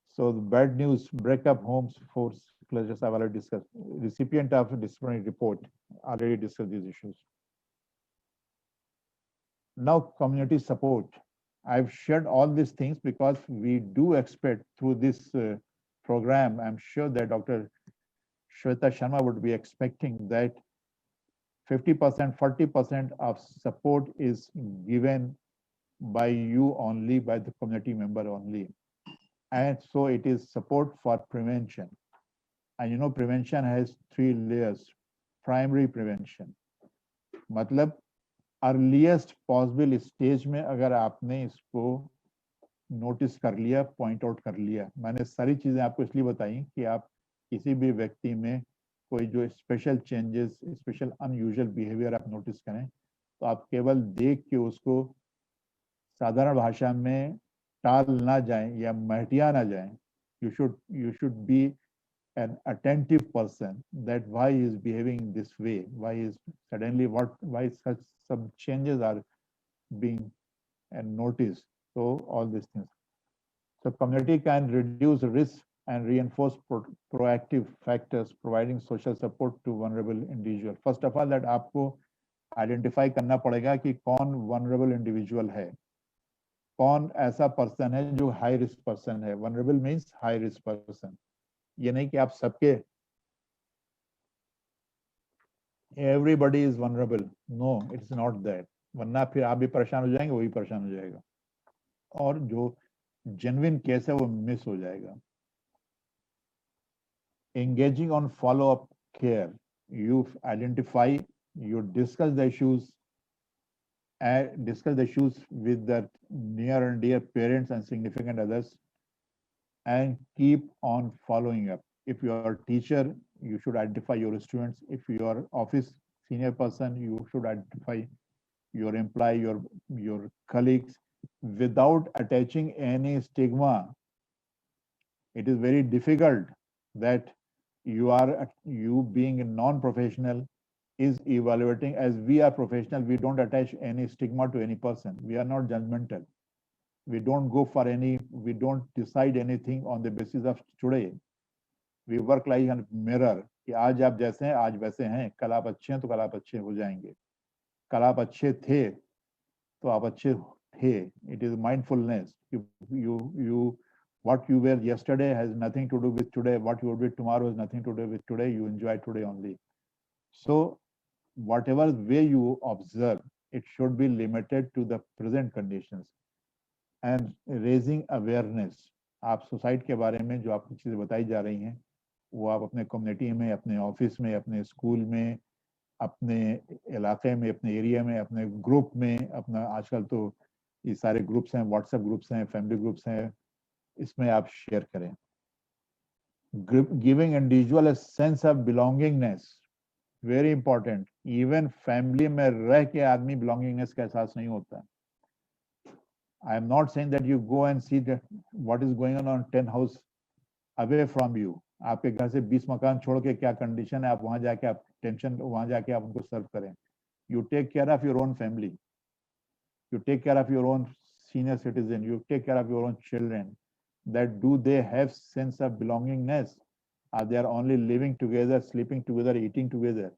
So the bad news, break up homes, force closures, I've already discussed. Recipient of disciplinary report, already discussed these issues. Now community support. I've shared all these things because we do expect through this program, I'm sure that Dr. Shweta Sharma would be expecting that 50%, 40% of support is given by you only, by the community member only. And so it is support for prevention. And you know, prevention has 3 layers. Primary prevention. मतलब earliest possible stage में अगर आपने इसको notice कर लिया, point out कर लिया. मैंने सारी चीजें आपको इसलिए बताई कि आप किसी भी व्यक्ति में कोई जो special changes, special unusual behaviour आप नोटिस करें तो आप केवल देख के उसको साधारण भाषा में टाल ना जाएं या महटिया ना जाएं. You should be an attentive person, that why he is behaving this way, why is suddenly why such some changes are being noticed. So all these things. So community can reduce risk and reinforce proactive factors, providing social support to vulnerable individual. First of all, that आपको identify करना पड़ेगा कि कौन vulnerable individual है, कौन ऐसा person है जो high risk person है. Vulnerable means high risk person. ये नहीं कि आप सबके everybody is vulnerable. No, it's not that. वरना फिर आप भी परेशान हो जाएंगे, वो भी परेशान हो जाएगा और जो genuine केस है वो मिस हो जाएगा. Engaging on follow-up care. You identify, you discuss the issues with the near and dear parents and significant others, and keep on following up. If you are a teacher, you should identify your students. If you are office senior person, you should identify your employee, your colleagues, without attaching any stigma. It is very difficult that you being a non-professional is evaluating. As we are professional, we don't attach any stigma to any person. We are not judgmental. We don't decide anything on the basis of today. We work like a mirror. कि आज आप जैसे हैं आज वैसे हैं, कल आप अच्छे हैं तो कल आप अच्छे हो जाएंगे, कल आप अच्छे थे तो आप अच्छे थे. It is mindfulness. What you were yesterday has nothing to do with today. What you will be tomorrow has nothing to do with today. You enjoy today only. So whatever way you observe, it should be limited to the present conditions. And raising awareness. आप suicide के बारे में जो आपको चीजें बताई जा रही हैं वो आप अपने कम्युनिटी में, अपने ऑफिस में, अपने स्कूल में, अपने इलाके में, अपने एरिया में, अपने ग्रुप में, अपना आजकल तो ये सारे ग्रुप्स हैं, व्हाट्सएप ग्रुप्स हैं, फैमिली ग्रुप्स हैं, इसमें आप शेयर करें. Giving individual a sense of belongingness, very important. Even family में रह के आदमी belongingness का एहसास नहीं होता. I am not saying that you go and see that what is going on 10 house away from you. आपके घर से 20 मकान छोड़ के क्या कंडीशन है, आप वहां जाके आप टेंशन, वहां जाके आप उनको सर्व करें. You take care of your own family. You take care of your own senior citizen. You take care of your own children. That do they have sense of belongingness? Are they are only living together, sleeping together, eating together?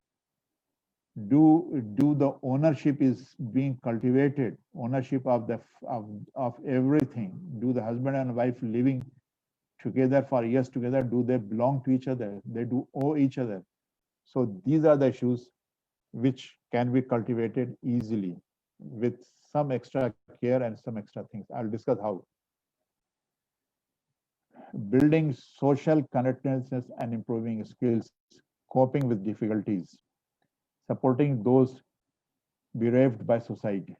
Do the ownership is being cultivated? Ownership of the of everything. Do the husband and wife living together for years together? Do they belong to each other? They do owe each other. So these are the issues which can be cultivated easily with some extra care and some extra things. I'll discuss how. Building social connectedness and improving skills, coping with difficulties, supporting those bereaved by society.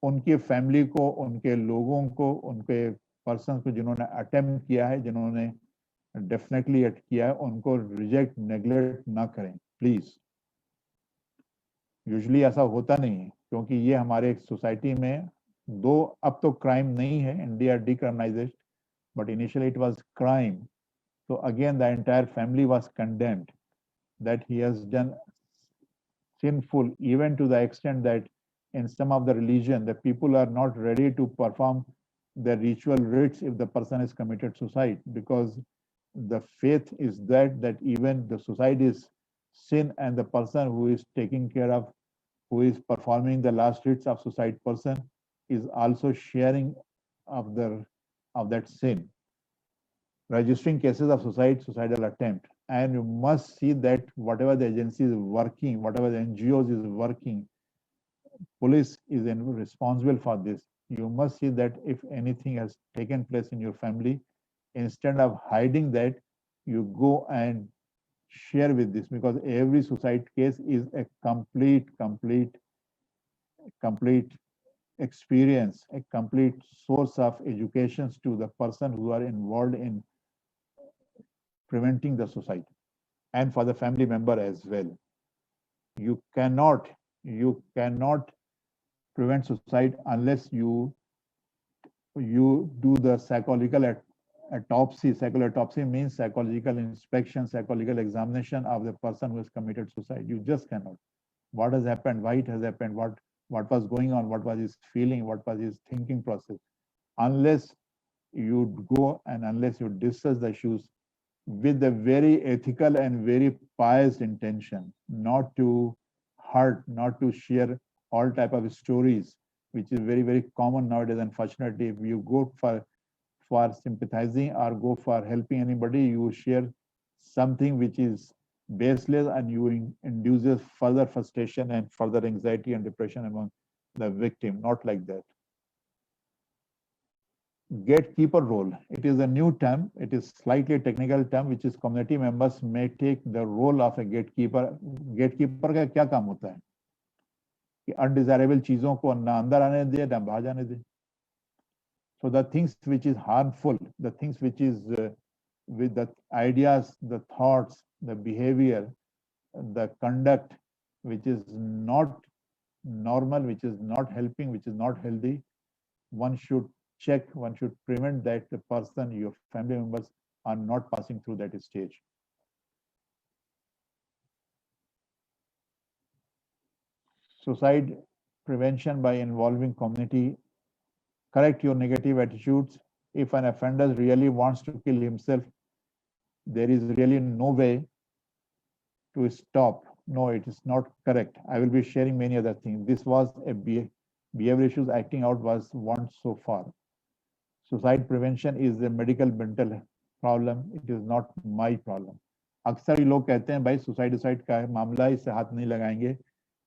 उनकी family को, उनके लोगों को, उनके person को जिन्होंने attempt किया है, जिन्होंने डेफिनेटली किया है, उनको रिजेक्ट, नेग्लेक्ट ना करें प्लीज. यूजुअली ऐसा होता नहीं है क्योंकि ये हमारे सोसाइटी में दो, अब तो क्राइम नहीं है, India डिक्रिमिनलाइज्ड, but initially it was crime. So again, the entire family was condemned that he has done sinful, even to the extent that in some of the religion, the people are not ready to perform the ritual rites if the person has committed suicide, because the faith is that even the suicide is sin, and the person who is taking care of, who is performing the last rites of suicide person, is also sharing of that sin. Registering cases of suicidal attempt, and you must see that whatever the agency is working, whatever the NGOs is working, police is responsible for this. You must see that if anything has taken place in your family, instead of hiding that, you go and share with this, because every suicide case is a complete experience, a complete source of educations to the person who are involved in preventing the suicide, and for the family member as well. You cannot prevent suicide unless you do the psychological autopsy. Psychological autopsy means psychological inspection, psychological examination of the person who has committed suicide. You just cannot. What has happened, why it has happened, what was going on, what was his feeling, what was his thinking process. Unless you go and unless you discuss the issues with a very ethical and very pious intention, not to hurt, not to share all type of stories, which is very common nowadays. Unfortunately, if you go for sympathizing or go for helping anybody, you share something which is baseless, and you induces further frustration and further anxiety and depression among the victim. Not like that. Gatekeeper role. It is a new term. It is slightly technical term, which is community members may take the role of a gatekeeper. Gatekeeper का क्या काम होता है कि undesirable चीजों को ना अंदर आने दे ना बाहर जाने दे. So the things which is harmful, the things which is with the ideas, the thoughts, the behavior, the conduct, which is not normal, which is not helping, which is not healthy, one should check, one should prevent that the person, your family members, are not passing through that stage. Suicide prevention by involving community. Correct your negative attitudes. If an offender really wants to kill himself, there is really no way to stop. No, it is not correct. I will be sharing many other things. This was a behavior issues acting out was one so far. Suicide prevention is a medical mental problem. It is not my problem. अक्सर ही लोग कहते हैं भाई suicide का मामला, इससे हाथ नहीं लगाएंगे,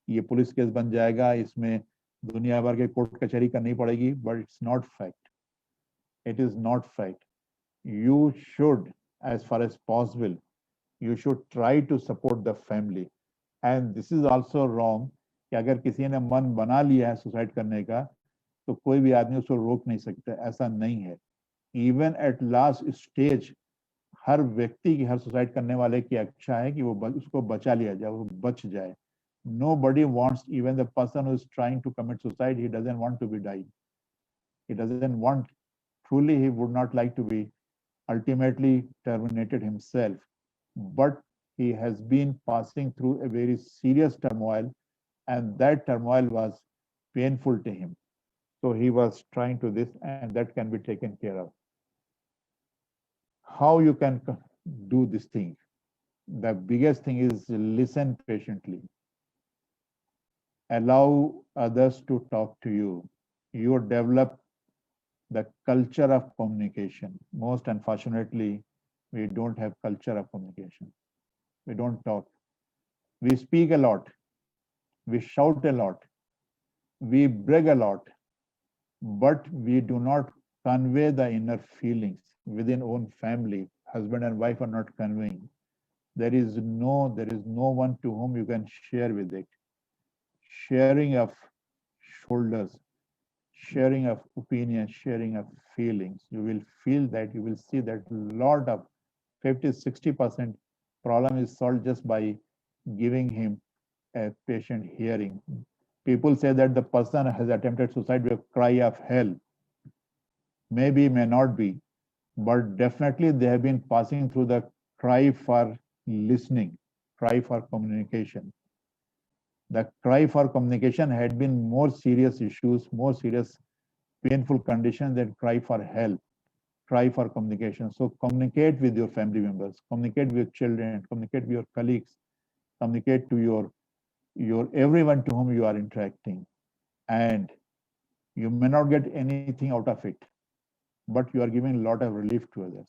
ये पुलिस केस बन जाएगा, इसमें दुनिया भर के कोर्ट कचहरी करनी पड़ेगी. But it's not fact. It is not fact. You should as far as possible, you should try to support the family. And this is also wrong कि अगर किसी ने मन बना लिया है सुसाइड करने का तो कोई भी आदमी उसको रोक नहीं सकता, ऐसा नहीं है. इवन एट लास्ट स्टेज हर व्यक्ति की, हर सुसाइड करने वाले की इच्छा है कि वो उसको बचा लिया जाए, वो बच जाए. Nobody wants, even the person who is trying to commit suicide, he doesn't want to be dying. He doesn't want, truly he would not like to be ultimately terminated himself. But he has been passing through a very serious turmoil, and that turmoil was painful to him. So he was trying to this, and that can be taken care of. How you can do this thing? The biggest thing is listen patiently. Allow others to talk to you. You develop the culture of communication. Most unfortunately, we don't have culture of communication. We don't talk. We speak a lot. We shout a lot. We brag a lot. But we do not convey the inner feelings within own family. Husband and wife are not conveying. There is no one to whom you can share with it. Sharing of shoulders, sharing of opinions, sharing of feelings. You will feel that, you will see that lot of 50-60% problem is solved just by giving him a patient hearing. People say that the person has attempted suicide with a cry of hell. Maybe, may not be, but definitely they have been passing through the cry for listening, cry for communication. The cry for communication had been more serious issues, more serious painful conditions than cry for help, cry for communication. So communicate with your family members, communicate with your children, communicate with your colleagues, communicate to your everyone to whom you are interacting. And you may not get anything out of it, but you are giving a lot of relief to others.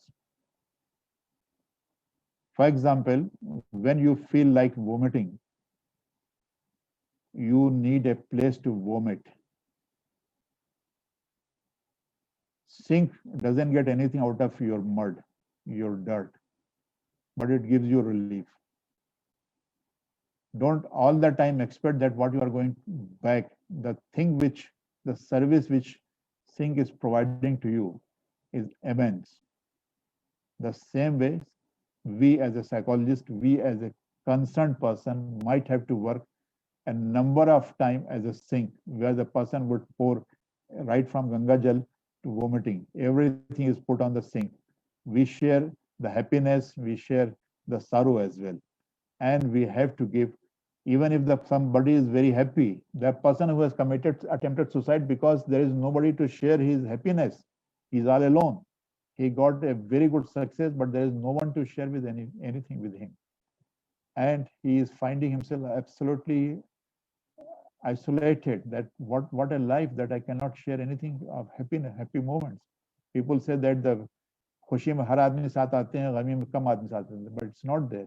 For example, when you feel like vomiting, you need a place to vomit. Sink doesn't get anything out of your mud, your dirt, but it gives you relief. Don't all the time expect that what you are going back, the service which sink is providing to you is immense. The same way, we as a psychologist, we as a concerned person might have to work a number of time as a sink where the person would pour right from Ganga Jal to vomiting. Everything is put on the sink. We share the happiness, we share the sorrow as well. And we have to give, even if somebody is very happy, the person who has attempted suicide because there is nobody to share his happiness, he's all alone. He got a very good success, but there is no one to share with anything with him. And he is finding himself absolutely isolated, that what a life that I cannot share anything of happy moments. People say that the खुशी में हर आदमी साथ आते हैं, गमी में कम आदमी साथ आते हैं, but it's not there.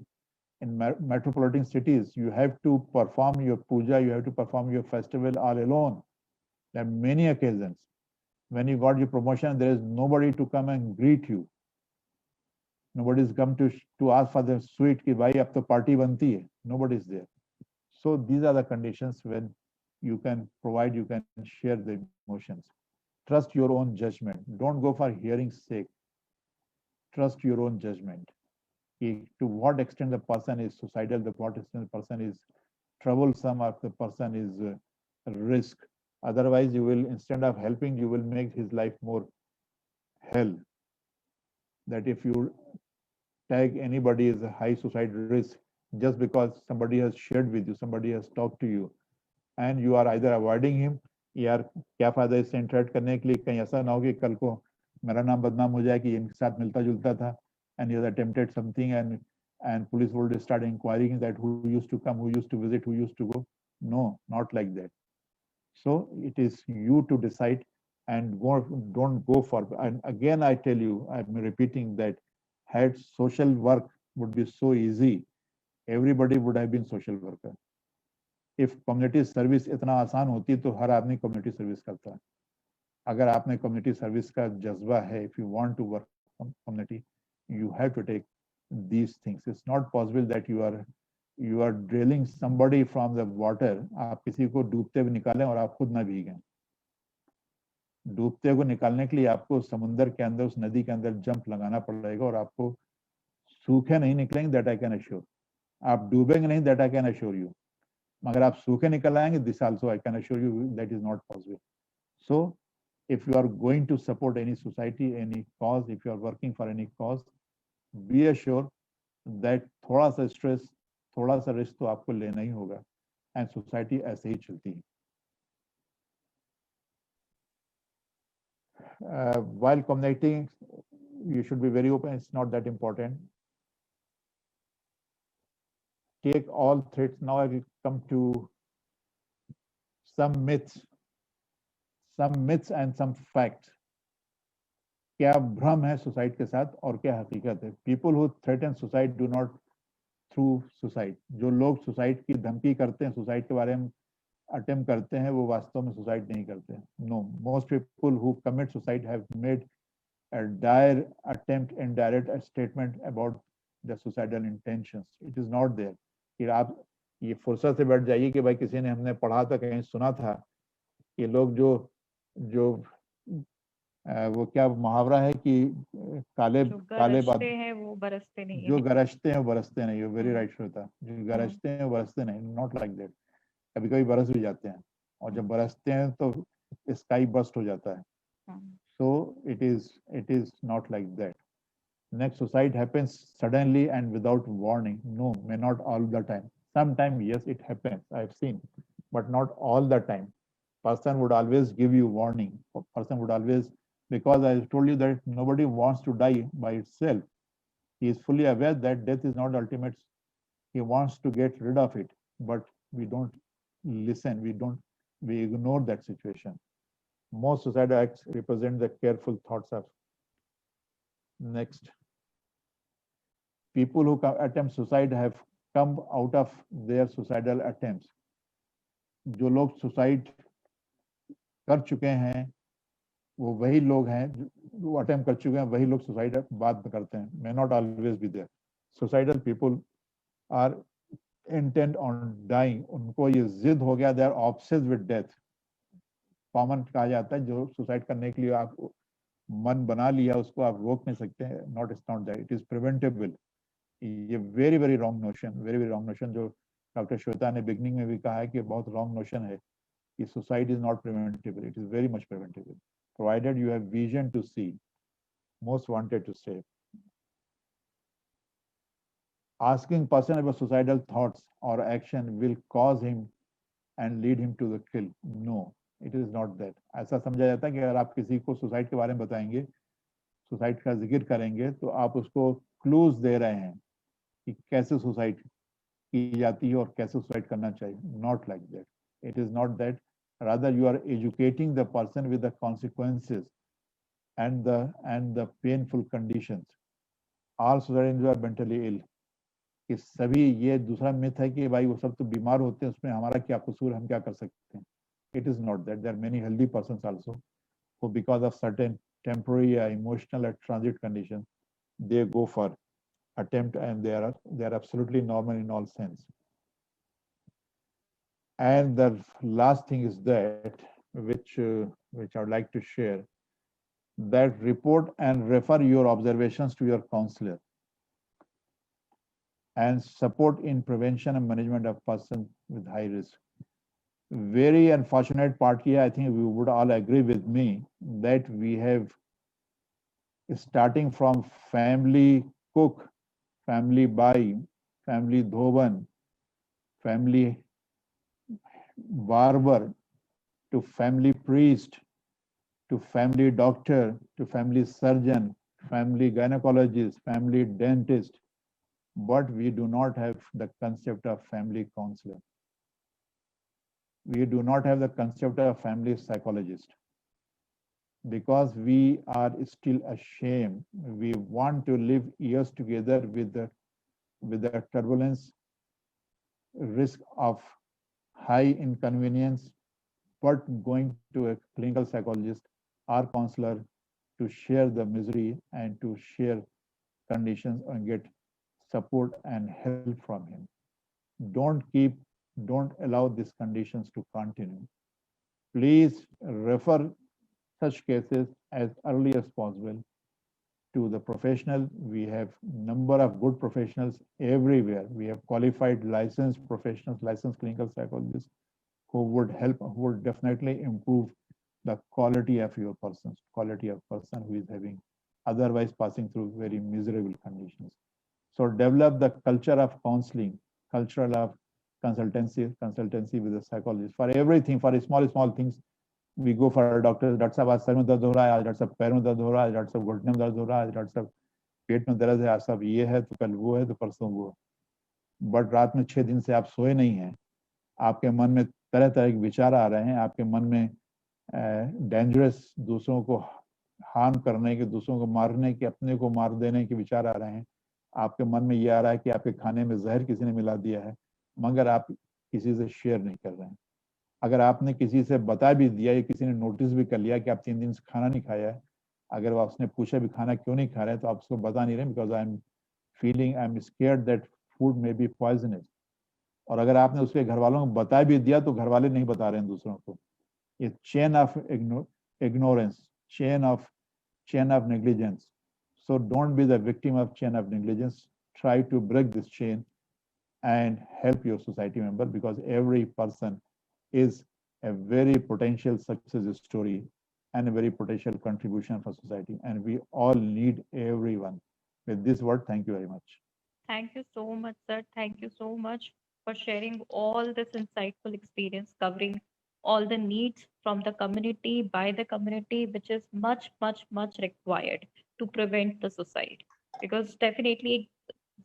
In metropolitan cities, you have to perform your puja, you have to perform your festival all alone. There are many occasions. When you got your promotion, there is nobody to come and greet you. Nobody is come to ask for the sweet ki bhai ab to party banti hai. Nobody is there. So these are the conditions when you can provide, you can share the emotions. Trust your own judgment. Don't go for hearing's sake. Trust your own judgment. To what extent the person is suicidal, to what extent the person is troublesome, or the person is a risk. Otherwise, you will, instead of helping, you will make his life more hell. That if you tag anybody as a high suicide risk, just because somebody has shared with you, somebody has talked to you, and you are either avoiding him, यार क्या फायदा इससे interact करने के लिए, कहीं ऐसा ना हो कि कल को मेरा नाम बदनाम हो जाए कि इनके साथ मिलता जुलता था, and he has attempted something, and police will start inquiring that who used to come, who used to visit, who used to go. No, not like that. So it is you to decide, and don't go for. And again, I tell you, I'm repeating that had social work would be so easy, everybody would have been social worker. If community service इतना आसान होती तो हर आदमी community service करता. अगर आपने community service का जज्बा है, if you want to work on community, You have to take these things. It's not possible that you are drilling somebody from the water. आप किसी को डूबते हुए निकालें और आप खुद ना भीगें. डूबते को निकालने के लिए आपको समुद्र के अंदर, उस नदी के अंदर जंप लगाना पड़ेगा और आपको सूखे नहीं निकलेंगे, दैट आई कैन अश्योर. आप डूबेंगे नहीं, that I can assure you. मगर आप सूखे निकल आएंगे, this also I can assure you that is not possible. So if you are going to support any society, any cause, if you are working for any cause, be assured that थोड़ा सा stress, थोड़ा सा risk तो आपको लेना ही होगा. And society ऐसे ही चलती है. While communicating, you should be very open. It's not that important. Take all threats. Now I will come to some myths and some facts. क्या भ्रम है सुसाइड के साथ और क्या हकीकत है? People who threaten suicide do not through suicide. जो लोग सुसाइड की धमकी करते हैं, सुसाइड के बारे में अटेम्प्ट करते हैं, वो वास्तव में सुसाइड नहीं करते. No, most people who commit suicide have made a dire attempt and direct statement about the suicidal intentions. It is not there. कि आप ये फुर्सत से बैठ जाइए कि भाई किसी ने, हमने पढ़ा था, कहीं सुना था कि लोग जो वो क्या मुहावरा है कि काले बादल हैं वो बरसते नहीं जो हैं. गरजते हैं वो बरसते नहीं. Very right Shweta. जो गरजते हैं वो बरसते नहीं. Not like that. कभी कभी बरस भी जाते हैं और जब बरसते हैं तो स्काई बस्ट हो जाता है. So it is not like that. Next, suicide happens suddenly and without warning. No, may not all the time. Sometimes yes, it happens. I've seen, but not all the time. Person would always give you warning. Person would always, because I told you that nobody wants to die by itself. He is fully aware that death is not ultimate. He wants to get rid of it, but we don't listen. We ignore that situation. Most suicidal acts represent the careful thoughts of. Next, people who attempt suicide have come out of their suicidal attempts. जो लोग suicide कर चुके हैं वो वही लोग हैं जो अटेम्प्ट कर चुके हैं, वही लोग सुसाइड बाद में करते हैं. May not always be there. Suicidal people are intent on dying. उनको ये जिद हो गया, they are obsessed with death. Common कहा जाता है जो सुसाइड करने के लिए आप मन बना लिया, उसको आप रोक नहीं सकते हैं. Not, it's not that. It is preventable. ये very very wrong notion, very wrong notion, जो डॉक्टर श्वेता ने बिगनिंग में भी कहा है कि बहुत रॉन्ग नोशन है कि suicide is not preventable. It is very much preventable provided you have vision to see. Most wanted to say asking person about suicidal thoughts or action will cause him and lead him to the kill. No, it is not that. ऐसा समझा जाता है कि अगर आप किसी को suicide के बारे में बताएंगे, सुसाइड का जिक्र करेंगे, तो आप उसको क्लूज दे रहे हैं कि कैसे सुसाइड की जाती है और कैसे सुसाइड करना चाहिए. Not like that. It is not that. Rather you are educating the person with the consequences and the painful conditions. All suicide are mentally ill. कि सभी, ये दूसरा मिथ है कि भाई वो सब तो बीमार होते हैं, उसमें हमारा क्या कसूर, हम क्या कर सकते हैं. It is not that. There are many healthy persons also who, because of certain temporary emotional or transit conditions, they go for attempt, and they are absolutely normal in all sense. And the last thing is that which I would like to share, that report and refer your observations to your counselor and support in prevention and management of person with high risk. Very unfortunate part here, I think we would all agree with me, that we have, starting from family cook, family bai, family dhoban, family barber, to family priest, to family doctor, to family surgeon, family gynecologist, family dentist, but we do not have the concept of family counselor. We do not have the concept of family psychologist, because we are still ashamed. We want to live years together with the turbulence, risk of high inconvenience, but going to a clinical psychologist or counselor to share the misery and to share conditions and get support and help from him. Don't allow these conditions to continue. Please refer such cases as early as possible to the professional. We have number of good professionals everywhere. We have qualified licensed professionals, licensed clinical psychologists who would help, who would definitely improve the quality of your person, quality of person who is having otherwise passing through very miserable conditions. So develop the culture of counseling, culture of consultancy with a psychologist for everything, for small things. We go for a doctor, doctor साहब आज sir में दर्द हो रहा है, आज doctor साहब पैर में दर्द हो रहा है, डॉक्टर साहब घुटने में दर्द हो रहा है, डॉक्टर साहब पेट में दर्द है, आज साहब ये है तो कल वो है तो परसों वो। बट रात में 6 दिन से आप सोए नहीं हैं, आपके मन में तरह तरह के विचार आ रहे हैं, आपके मन में डेंजरस दूसरों को हार्म करने के, दूसरों को मारने के, अपने को मार देने के विचार आ रहे हैं, आपके मन में ये आ रहा है कि आपके खाने में जहर किसी ने मिला दिया है, मगर आप किसी से शेयर नहीं कर रहे हैं। अगर आपने किसी से बता भी दिया या किसी ने नोटिस भी कर लिया कि आप 3 दिन से खाना नहीं खाया है, अगर वो उसने पूछा भी खाना क्यों नहीं खा रहे हैं तो आप उसको बता नहीं रहे, because I am scared that food may be poisonous. और अगर आपने उसके घर वालों को बता भी दिया तो घर वाले नहीं बता रहे हैं दूसरों को। ये chain of ignorance, chain of negligence. So don't be the victim of chain of negligence. Try to break this chain and help your society member, because every person is a very potential success story and a very potential contribution for society, and we all need everyone. With this word, thank you very much. Thank you so much, sir. Thank you so much for sharing all this insightful experience, covering all the needs from the community, by the community, which is much, much, much required to prevent the suicide. Because definitely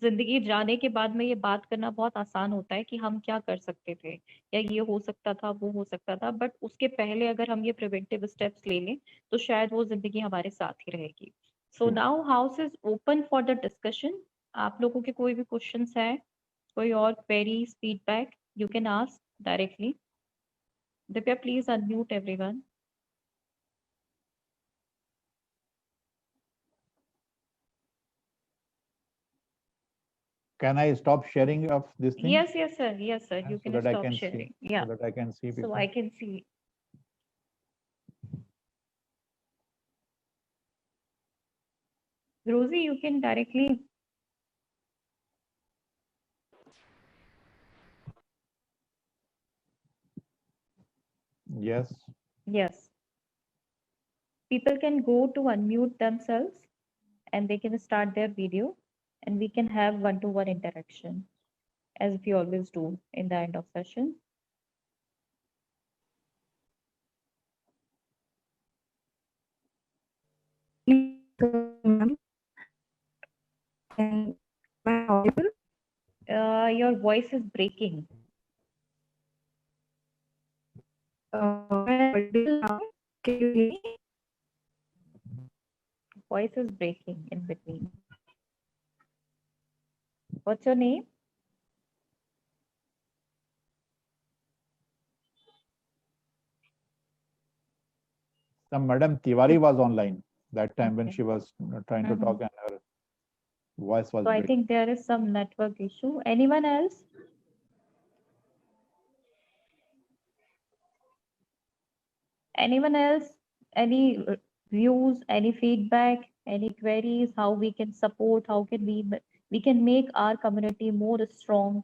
जिंदगी जाने के बाद में ये बात करना बहुत आसान होता है कि हम क्या कर सकते थे या ये हो सकता था, वो हो सकता था, बट उसके पहले अगर हम ये प्रिवेंटिव स्टेप्स ले लें तो शायद वो जिंदगी हमारे साथ ही रहेगी। So now house is open for the discussion. आप लोगों के कोई भी क्वेश्चंस है, कोई और queries, feedback, you can ask directly. Divya, please unmute everyone. Can I stop sharing of this thing? Yes, yes, sir. Yes, sir. You So can that I stop can sharing. see, Yeah. so that I can see people. So I can see. Rosie, you can directly. Yes. Yes. People can go to unmute themselves and they can start their video and we can have one-to-one interaction as we always do in the end of session. Ma'am, am I audible? Your voice is breaking. Am I audible now? Can you hear me? Voice is breaking in between. What's your name? Some Madam Tiwari was online that time when Okay. she was trying to talk and her voice was So I breaking. think there is some network issue. Anyone else? Anyone else? Any views, any feedback, any queries, how we can support, how can we can make our community more strong?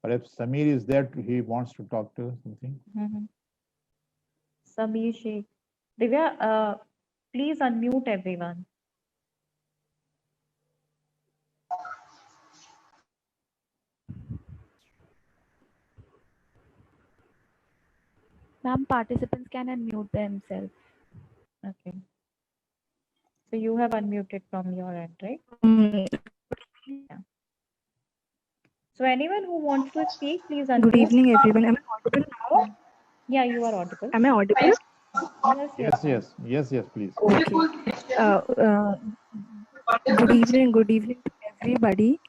Perhaps Samir is there, he wants to talk to something. Samir Sheikh. Divya, please unmute everyone. Ma'am, participants can unmute themselves. Okay. So you have unmuted from your end, right? So anyone who wants to speak, please unmute. Good evening, everyone. Am I audible now? Yeah, you are audible. Am I audible? Yes, please. Okay. Good evening to everybody.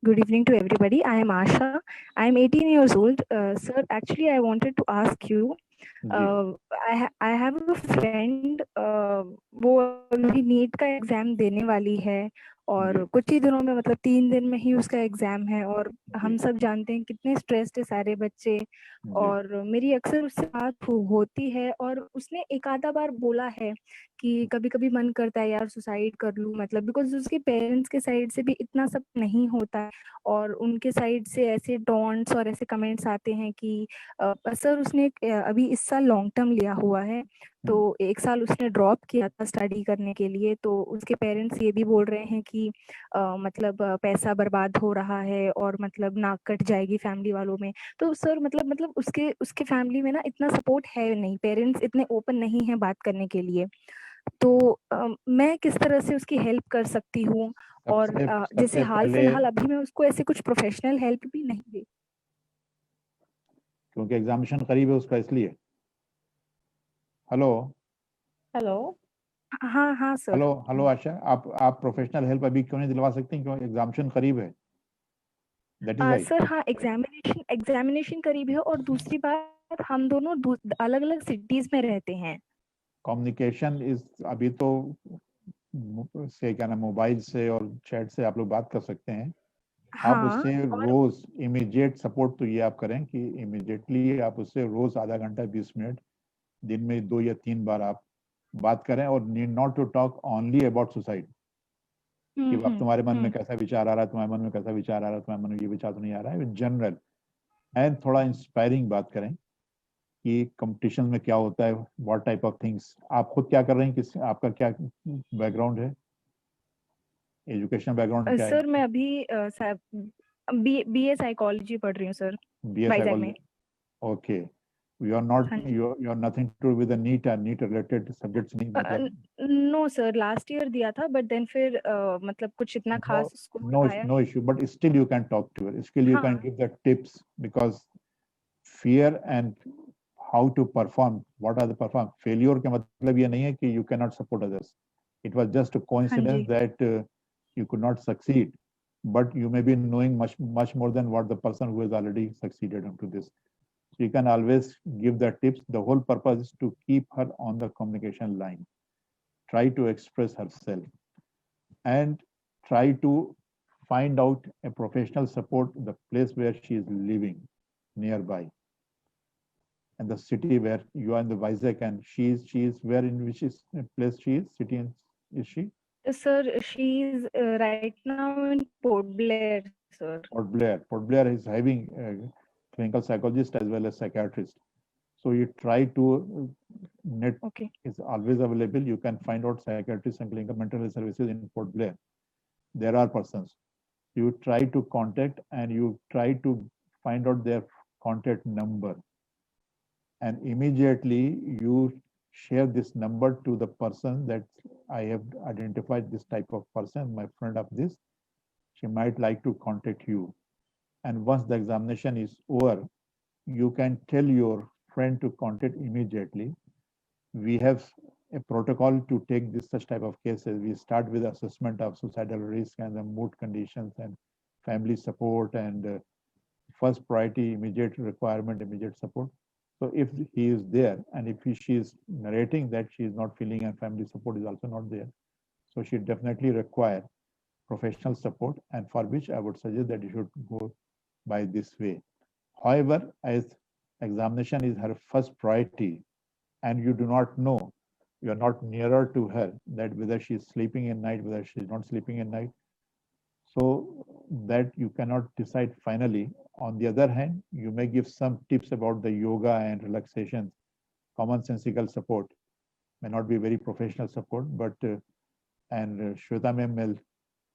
Good evening to everybody. I am Asha. I am 18 years old. Sir, actually, I wanted to ask you, जी I have a friend, वो अभी NEET का exam देने वाली है और जी कुछ ही दिनों में, मतलब 3 दिन में ही उसका एग्जाम है। और हम जी सब जानते हैं कितने स्ट्रेस्ड है सारे बच्चे। जी और मेरी अक्सर उससे बात होती है और उसने एक आधा बार बोला है कि कभी कभी मन करता है यार सुसाइड कर लूं, मतलब बिकॉज उसके पेरेंट्स के साइड से भी इतना सब नहीं होता है। और उनके साइड से ऐसे डॉन्ट्स और ऐसे कमेंट्स आते हैं कि सर उसने अभी इस साल लॉन्ग टर्म लिया हुआ है, तो 1 साल उसने ड्रॉप किया था स्टडी करने के लिए। तो उसके पेरेंट्स ये भी बोल रहे हैं कि मतलब पैसा बर्बाद हो रहा है और मतलब नाक कट जाएगी फैमिली वालों में। तो सर मतलब उसके उसके फैमिली में ना इतना सपोर्ट है नहीं, पेरेंट्स इतने ओपन नहीं है बात करने के लिए। तो मैं किस तरह से उसकी हेल्प कर सकती हूँ? और सबसे जैसे सबसे हाल पहले, फिलहाल अभी मैं उसको ऐसे कुछ प्रोफेशनल हेल्प भी नहीं दे। क्योंकि एग्जामिनेशन करीब है उसका इसलिए। Hello hello. हाँ हाँ सर। हेलो हेलो आशा, आप प्रोफेशनल हेल्प अभी क्यों नहीं दिलवा सकती? क्यों? एग्जामिनेशन करीब है, दैट इज वाई। सर हाँ, एग्जामिनेशन एग्जामिनेशन करीब है और दूसरी बात हम दोनों अलग अलग सिटीज में रहते हैं। कम्युनिकेशन इज अभी तो से क्या नाम, मोबाइल से और चैट से आप लोग बात कर सकते हैं। आप हाँ। उससे और रोज इमीडिएट सपोर्ट तो ये आप करें कि इमीडिएटली आप उससे रोज आधा घंटा 20 मिनट दिन में 2 या 3 बार आप बात करें, और need not to talk only about suicide कि अब तुम्हारे मन में कैसा विचार आ रहा है, तुम्हारे मन में कैसा विचार आ रहा है, तुम्हारे मन में ये विचार तो नहीं आ रहा है, जनरल। एंड थोड़ा इंस्पायरिंग बात करें कि कंपटीशन में क्या होता है, व्हाट टाइप ऑफ थिंग्स। आप खुद क्या कर रहे हैं, किस आपका क्या बैकग्राउंड है, एजुकेशन बैकग्राउंड क्या है? सर मैं अभी बीए साइकोलॉजी पढ़ रही हूँ सर, बीए वाइजैक में। Psychology, okay. You are not, हाँ जी। You are nothing to with the NEET, NEET related subjects नहीं मतलब? नो सर, लास्ट ईयर दिया था बट देन फिर मतलब कुछ इतना No, खास स्कोर आया no नहीं। issue, but still you can talk to her. Still you can हाँ give the tips, because fear and how to perform, what are the perform. Failure का मतलब ये नहीं है कि you cannot support others. It was just a हाँ coincidence जी। that you could not succeed, but you may be knowing much more than what the person who has already succeeded into this. So you can always give the tips. The whole purpose is to keep her on the communication line. Try to express herself and try to find out a professional support the place where she is living nearby, and the city where you are in the Vizag, and she is where, in which is place she is, city is she? Sir she is right now in port Blair sir. Port Blair. Port Blair is having a clinical psychologist as well as psychiatrist. So you try to net okay. is always available. You can find out psychiatrists and clinical mental health services in Port Blair. There are persons. You try to contact and you try to find out their contact number, and immediately you share this number to the person that I have identified this type of person, my friend of this, she might like to contact you. And once the examination is over, you can tell your friend to contact immediately. We have a protocol to take this such type of cases. We start with assessment of suicidal risk and the mood conditions and family support, and first priority, immediate requirement, immediate support. So if he is there, and if she is narrating that she is not feeling and family support is also not there, so she definitely require professional support, and for which I would suggest that you should go by this way. However, as examination is her first priority, and you do not know, you are not nearer to her, that whether she is sleeping in night, whether she is not sleeping in night, so that you cannot decide finally. On the other hand, you may give some tips about the yoga and relaxation, commonsensical support. May not be very professional support, but and Shweta ma'am will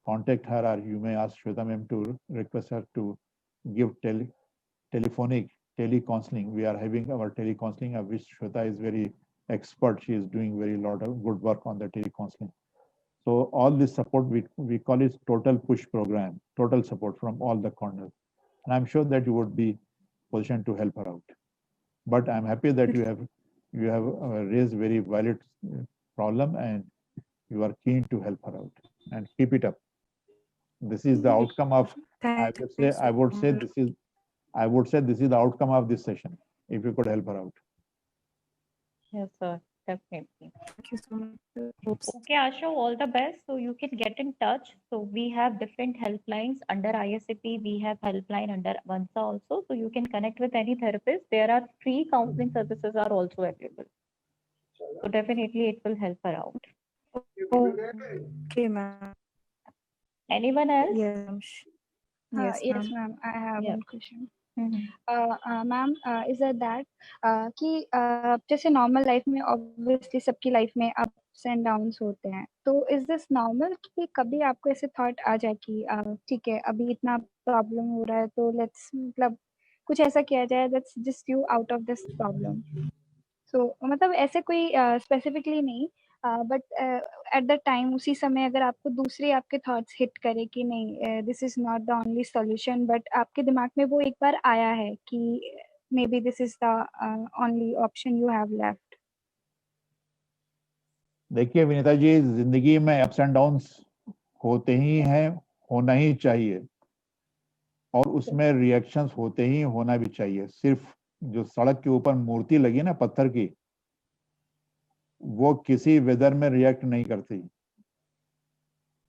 contact her, or you may ask Shweta ma'am to request her to give telephonic tele-counseling. We are having our tele-counseling, of which Shweta is very expert. She is doing very lot of good work on the tele-counseling. So all this support, we call it total push program, total support from all the corners. And I'm sure that you would be positioned to help her out. But I'm happy that you have raised very valid problem, and you are keen to help her out, and keep it up. This is the outcome of, thank you I so would say much. this is, I would say this is the outcome of this session, if you could help her out. Yes, sir. Definitely. Thank you so much. Okay, Asha, all the best. So you can get in touch. So we have different helplines under ISCP. We have helpline under Avanza also. So you can connect with any therapist. There are free counseling services are also available. So definitely it will help her out. Okay, ma'am. Anyone else? Yes, ma'am. Yes, Yes, ma'am. ma'am. I have Yeah. one question. Mhm. Ma'am is that कि जैसे normal life में obviously सबकी life में ups and downs होते हैं, तो is this normal कि कभी आपको ऐसे थॉट आ जाए कि ठीक है अभी इतना प्रॉब्लम हो रहा है तो लेट्स मतलब कुछ ऐसा किया जाए that's just you out of this problem. So मतलब ऐसे कोई स्पेसिफिकली नहीं, बट एट द टाइम उसी समय अगर आपको दूसरे आपके थॉट्स हिट करे कि नहीं this is not the only solution, but आपके दिमाग में वो एक बार आया है कि may be this is the only option you have left. देखिए विनीता जी, जिंदगी में अप्स एंड डाउन्स होते ही हैं, होना ही चाहिए, और उसमें रिएक्शंस होते ही होना भी चाहिए। सिर्फ जो सड़क के ऊपर मूर्ति लगी ना पत्थर की, वो किसी वेदर में रिएक्ट नहीं करती।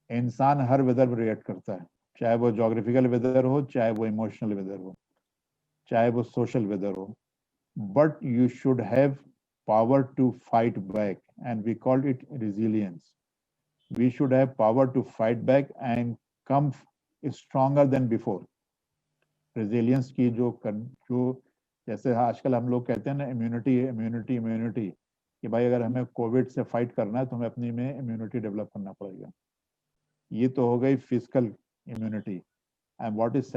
इंसान हर वेदर में रिएक्ट करता है, चाहे वो ज्योग्राफिकल वेदर हो, चाहे वो इमोशनल वेदर हो, चाहे वो सोशल वेदर हो। But you should have power to fight back, and we call it resilience. We should have power to fight back and come stronger than before. Resilience की जो जैसे आजकल हम लोग कहते हैं ना, इम्यूनिटी इम्यूनिटी इम्यूनिटी, कि भाई अगर हमें कोविड से फाइट करना है तो हमें अपनी में इम्यूनिटी डेवलप करना पड़ेगा। ये तो हो गई physical immunity, and what is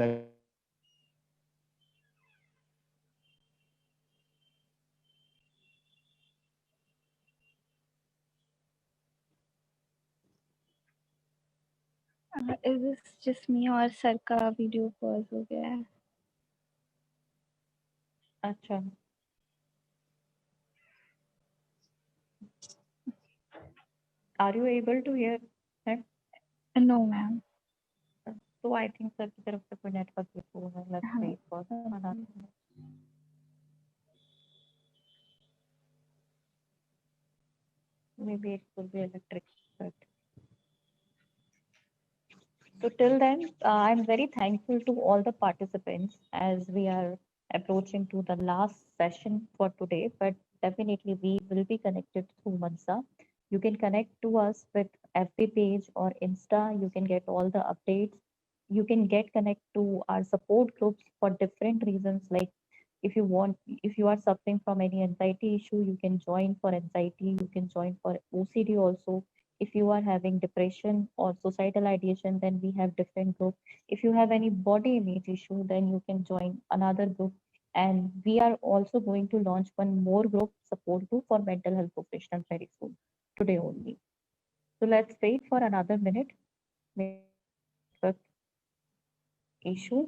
is this just me और सर का वीडियो पॉज हो गया है? अच्छा, are you able to hear that? No ma'am. So I think sir की तरफ से कोई नेटवर्क इशू है. Let's हाँ wait for another minute. Maybe it could be electric. But so till then, I'm very thankful to all the participants as we are approaching to the last session for today. But definitely we will be connected through Mansa. You can connect to us with FB page or Insta. You can get all the updates. You can get connect to our support groups for different reasons. Like if you want, if you are suffering from any anxiety issue, you can join for anxiety. You can join for OCD also. If you are having depression or suicidal ideation, then we have different group. If you have any body image issue, then you can join another group. And we are also going to launch one more group, support group for mental health professionals very soon, today only. So let's wait for another minute. Network issue.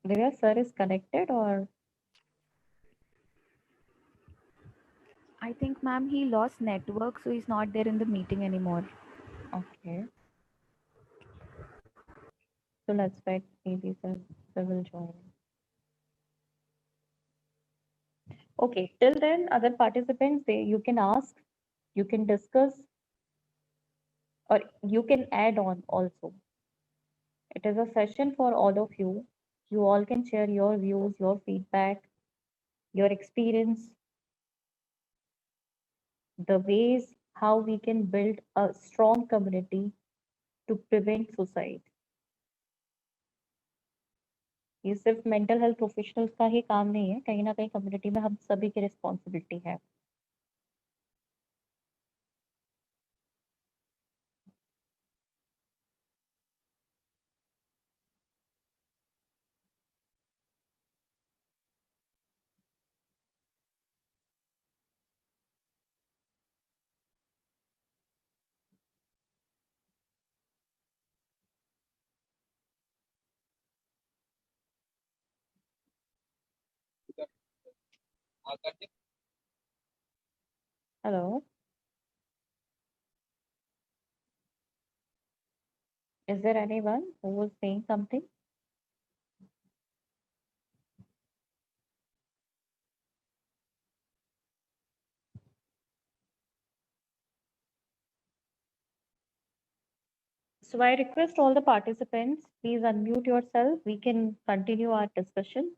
Divya sir is connected or I think, ma'am, he lost network, so he's not there in the meeting anymore. okay. So let's wait. Maybe sir will join. Okay, till then, other participants, you can ask, you can discuss, or you can add on also. It is a session for all of you. You all can share your views, your feedback, your experience, the ways how we can build a strong community to prevent suicide. ये सिर्फ mental health professionals का ही काम नहीं है, कहीं ना कहीं community में हम सभी की रिस्पॉन्सिबिलिटी है. Hello, is there anyone who was saying something? So I request all the participants, please unmute yourself. We can continue our discussion.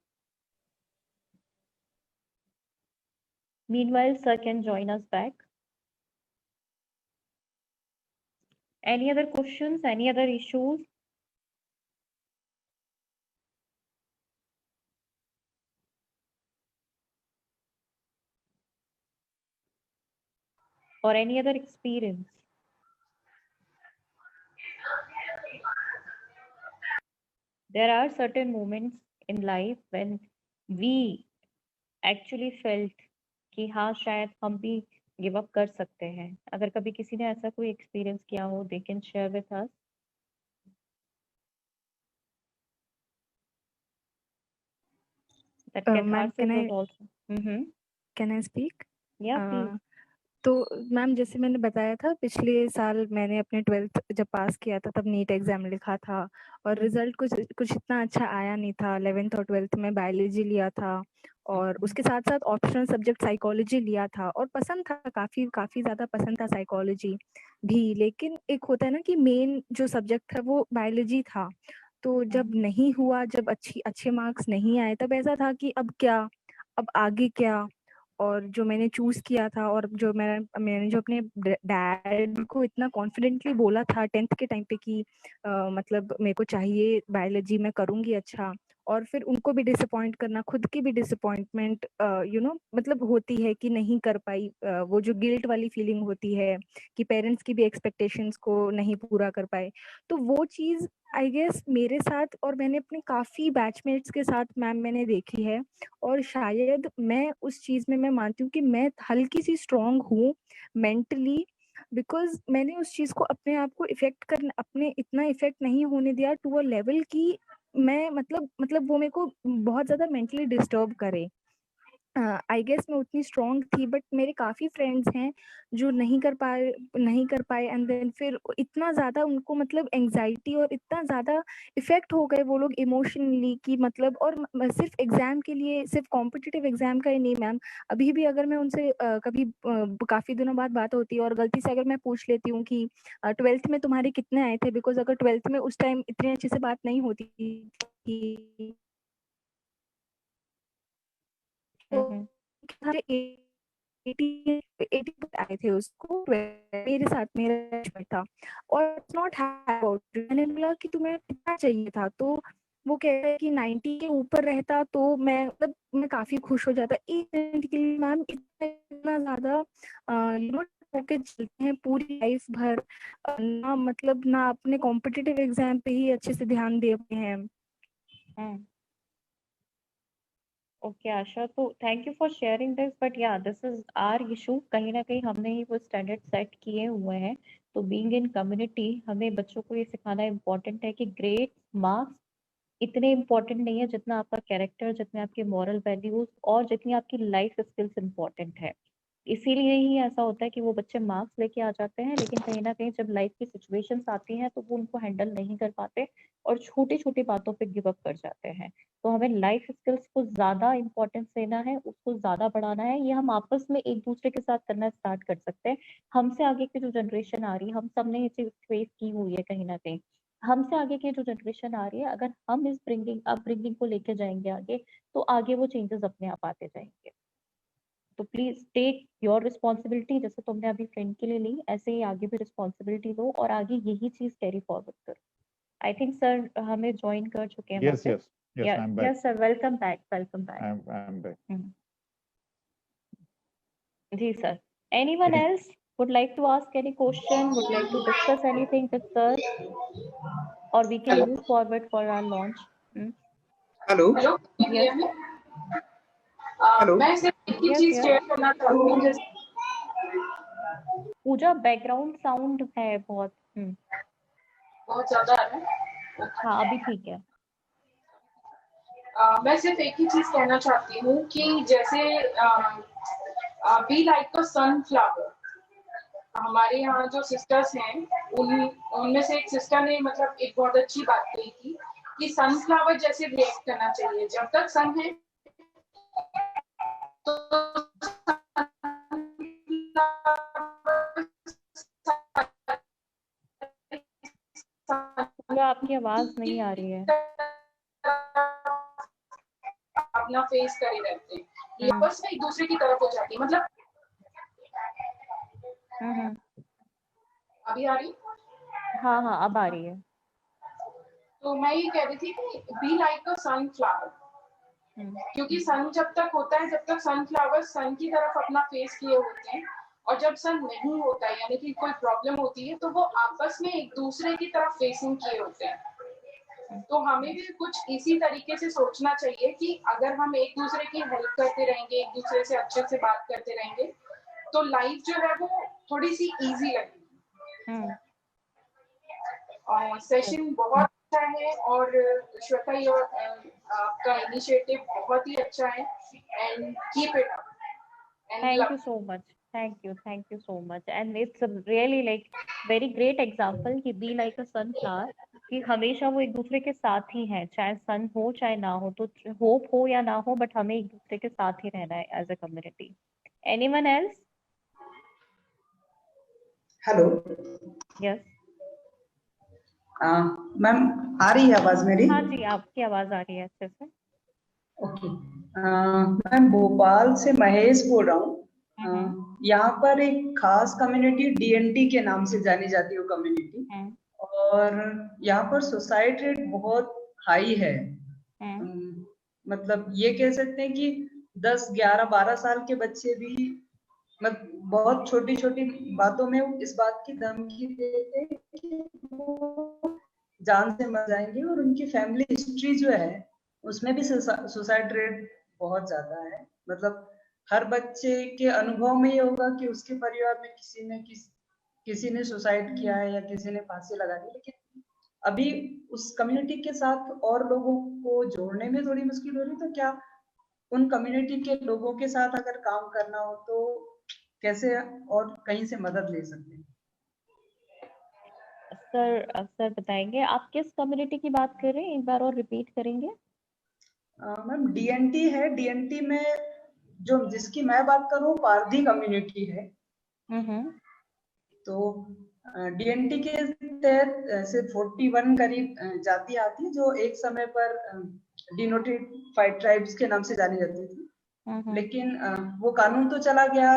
Meanwhile, sir can join us back. Any other questions? Any other issues? Or any other experience? There are certain moments in life when we actually felt कि हाँ शायद हम भी give up कर सकते हैं. अगर कभी किसी ने ऐसा कोई एक्सपीरियंस किया हो, they can share with us. That Ma'am, catharsis is also. can I speak? Yeah, please. तो मैम जैसे मैंने बताया था पिछले साल मैंने अपने 12th जब पास किया था तब नीट एग्जाम लिखा था और रिजल्ट कुछ इतना अच्छा आया नहीं था. 11th और 12th में बायोलॉजी लिया था और उसके साथ साथ ऑप्शनल सब्जेक्ट साइकोलॉजी लिया था और पसंद था, काफी ज्यादा पसंद था साइकोलॉजी भी. लेकिन एक होता है ना कि मेन जो सब्जेक्ट था वो बायोलॉजी था. तो जब नहीं हुआ, जब अच्छे मार्क्स नहीं आए, तब ऐसा था कि अब क्या, अब आगे क्या. और जो मैंने चूज किया था और जो मैंने जो अपने डैड को इतना कॉन्फिडेंटली बोला था 10th के टाइम पे कि मतलब मेरे को चाहिए बायोलॉजी, मैं करूंगी अच्छा. और फिर उनको भी डिसअपॉइंट करना, खुद की भी डिसअपॉइंटमेंट मतलब होती है कि नहीं कर पाई. वो जो गिल्ट वाली फीलिंग होती है कि पेरेंट्स की भी एक्सपेक्टेशंस को नहीं पूरा कर पाए. तो वो चीज आई गेस मेरे साथ और मैंने अपने काफी बैचमेट्स के साथ मैम मैंने देखी है. और शायद मैं उस चीज में मैं मानती हूँ कि मैं हल्की सी स्ट्रांग हूँ मेंटली, बिकॉज मैंने उस चीज को अपने आप को इफेक्ट करना, अपने इतना इफेक्ट नहीं होने दिया टू अ लेवल कि मैं मतलब वो मेरे को बहुत ज्यादा मेंटली डिस्टर्ब करे. आई गेस मैं उतनी स्ट्रांग थी, बट मेरे काफी फ्रेंड्स हैं जो नहीं कर पाए एंड देन फिर इतना ज्यादा उनको मतलब एंजाइटी और इतना ज्यादा इफेक्ट हो गए वो लोग इमोशनली कि मतलब. और सिर्फ एग्जाम के लिए, सिर्फ कॉम्पिटिटिव एग्जाम का ही नहीं मैम, अभी भी अगर मैं उनसे कभी काफी दिनों बाद बात होती है और गलती से अगर मैं पूछ लेती हूँ कि 12th में तुम्हारे कितने आए थे, बिकॉज अगर 12th में उस टाइम इतने अच्छे से बात नहीं होती थी तो 80 आए थे उसको. मेरे साथ मेरा बैचमेट था और नॉट अबाउट, मैंने बोला कि तुम्हें कितना चाहिए था, तो वो कह रहे कि 90 के ऊपर रहता तो मैं मतलब मैं काफी खुश हो जाता. एक मिनट के लिए मैम इतना ज्यादा होके चलते हैं पूरी लाइफ भर, ना मतलब ना अपने कॉम्पिटिटिव एग्जाम पे ही अच्छे से ध्यान दे पाए हैं. ओके आशा, तो thank you for sharing this, but या दिस इज आवर इशू. कहीं ना कहीं हमने ही वो स्टैंडर्ड सेट किए हुए हैं. तो बीइंग इन कम्युनिटी हमें बच्चों को ये सिखाना इम्पोर्टेंट है कि ग्रेड मार्क्स इतने इम्पोर्टेंट नहीं है जितना आपका कैरेक्टर, जितने आपके मॉरल वैल्यूज और जितनी आपकी लाइफ स्किल्स इम्पोर्टेंट है. इसीलिए ही ऐसा होता है कि वो बच्चे मार्क्स लेके आ जाते हैं, लेकिन कहीं ना कहीं जब लाइफ की सिचुएशंस आती हैं तो वो उनको हैंडल नहीं कर पाते और छोटी छोटी बातों पे गिव अप कर जाते हैं. तो हमें लाइफ स्किल्स को ज्यादा इंपॉर्टेंस देना है, उसको ज्यादा बढ़ाना है. ये हम आपस में एक दूसरे के साथ करना स्टार्ट कर सकते हैं. हमसे आगे की जो जनरेशन आ रही है, हम सब ने ये चीज फेस की हुई है कहीं ना कहीं. हमसे आगे की जो जनरेशन आ रही है, अगर हम इस अपब्रिंगिंग को लेके जाएंगे आगे, तो आगे वो चेंजेस अपने आप आते जाएंगे. तो प्लीज टेक योर रिस्पॉन्सिबिलिटी. जैसे तुमने अभी फ्रेंड के लिए ली, ऐसे ही आगे भी रिस्पॉन्सिबिलिटी लो और आगे यही चीज कैरी फॉरवर्ड करो. आई थिंक सर हमें ज्वाइन कर चुके हैं Yes, वापस. yes, I'm back. Yes sir, welcome back. I'm back. जी sir. Anyone else would like to ask any question, would like to discuss anything with sir, or we can Hello. move forward for our launch. Hello. Yes. Hello. मैं सिर्फ एक ही Yes, चीज yes. Share करना चाहती हूँ. पूजा background sound है बहुत. बहुत ज्यादा है. हाँ अभी ठीक है. मैं सिर्फ एक ही चीज कहना चाहती हूँ कि जैसे बी लाइक अ सनफ्लावर. हमारे यहाँ जो सिस्टर्स हैं उनमें से एक सिस्टर ने मतलब एक बहुत अच्छी बात कही थी कि सनफ्लावर जैसे रिएक्ट करना चाहिए. जब तक सन है तो पूरा आपकी आवाज नहीं आ रही है। अपना फेस करे रहते हैं, ये आपस में एक दूसरे की तरफ हो जाती है। मतलब अभी आ रही? हाँ हाँ अब आ रही है। तो मैं ये कह रही थी कि बी लाइक अ सनफ्लावर, क्योंकि सन जब तक होता है, जब तक सनफ्लावर सन की तरफ अपना फेस किए होते हैं, और जब सन नहीं होता है यानी कि कोई प्रॉब्लम होती है, तो वो आपस में एक दूसरे की तरफ फेसिंग किए होते हैं। तो हमें भी कुछ इसी तरीके से सोचना चाहिए कि अगर हम एक दूसरे की हेल्प करते रहेंगे, एक दूसरे से अच्छे से बात करते रहेंगे, तो लाइफ जो है वो थोड़ी सी इजी लगेगी। और सेशन बहुत अच्छा है, और श्वेता आपका इनिशिएटिव बहुत ही अच्छा है, and keep it up. Thank you so much. Thank you so much. And it's a really like very great example कि be like a sunflower, कि हमेशा वो एक दूसरे के साथ ही हैं, चाहे सन हो चाहे ना हो, तो होप हो या ना हो, बट हमें एक दूसरे के साथ ही रहना है as a community. Anyone else? Hello Yes. Ma'am, आ रही है आवाज मेरी? हाँ जी, आपकी आवाज आ रही है अच्छे से। ओके। मैं भोपाल से महेश बोल रहा हूँ। यहाँ पर एक खास कम्युनिटी डीएनटी के नाम से जानी जाती है वो कम्युनिटी, और यहाँ पर सुसाइड रेट बहुत हाई है। मतलब ये कह सकते हैं कि 10, 11, 12 साल के बच्चे भी मतलब बहुत छोटी छोटी बातों में इस बात की धमकी देते हैं कि वो जान से मर जाएंगे, और उनकी फैमिली हिस्ट्री जो है उसमें भी सुसाइड रेट बहुत ज्यादा है। मतलब हर बच्चे के अनुभव में ये होगा कि उसके परिवार में किसी ने सुसाइड किया है या किसी ने फांसी लगा दी, लेकिन अभी उस कम्युनिटी के साथ और लोगों को जोड़ने में थोड़ी मुश्किल हो रही। तो क्या उन कम्युनिटी के लोगों के साथ अगर काम करना हो तो कैसे और कहीं से मदद ले सकते हैं? सर बताएंगे आप किस कम्युनिटी की बात कर रहे हैं, एक बार और रिपीट करेंगे? मैम डीएनटी है, डीएनटी में जो जिसकी मैं बात करूं पारधी कम्युनिटी है। तो डीएनटी के तहत से 41 करीब जाति आती है जो एक समय पर डिनोटिफाइड ट्राइब्स के नाम से जानी जाती थी। लेकिन वो कानून तो चला गया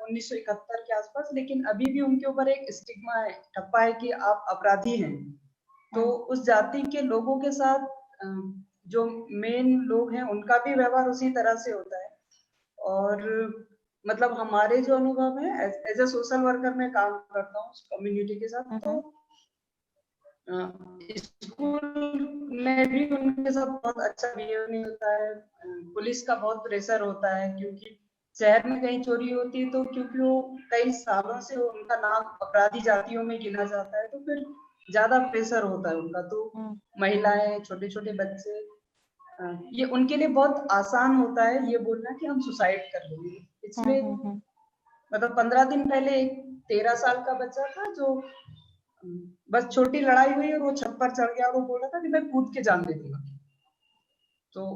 1971 के आसपास, लेकिन अभी भी उनके ऊपर एक स्टिग्मा है, ठप्पा है कि आप अपराधी हैं। तो उस जाति के लोगों के साथ जो मेन लोग हैं उनका भी व्यवहार उसी तरह से होता है। और मतलब हमारे जो अनुभव है एज ए सोशल वर्कर मैं काम करता हूँ कम्युनिटी के साथ, तो स्कूल में भी उनके साथ बहुत अच्छा बिहेव नहीं होता है। पुलिस का बहुत प्रेशर होता है, क्योंकि शहर में कहीं चोरी होती है तो क्योंकि वो कई सालों से उनका नाम अपराधी जातियों में गिना जाता है, तो फिर ज्यादा प्रेशर होता है उनका। तो महिलाएं, छोटे छोटे बच्चे, ये उनके लिए बहुत आसान होता है ये बोलना कि हम सुसाइड कर लेंगे। पिछले मतलब 15 दिन पहले एक 13 साल का बच्चा था जो बस छोटी लड़ाई हुई और वो छत पर चढ़ गया और वो बोल रहा था कि मैं कूद के जान दे दूंगा। तो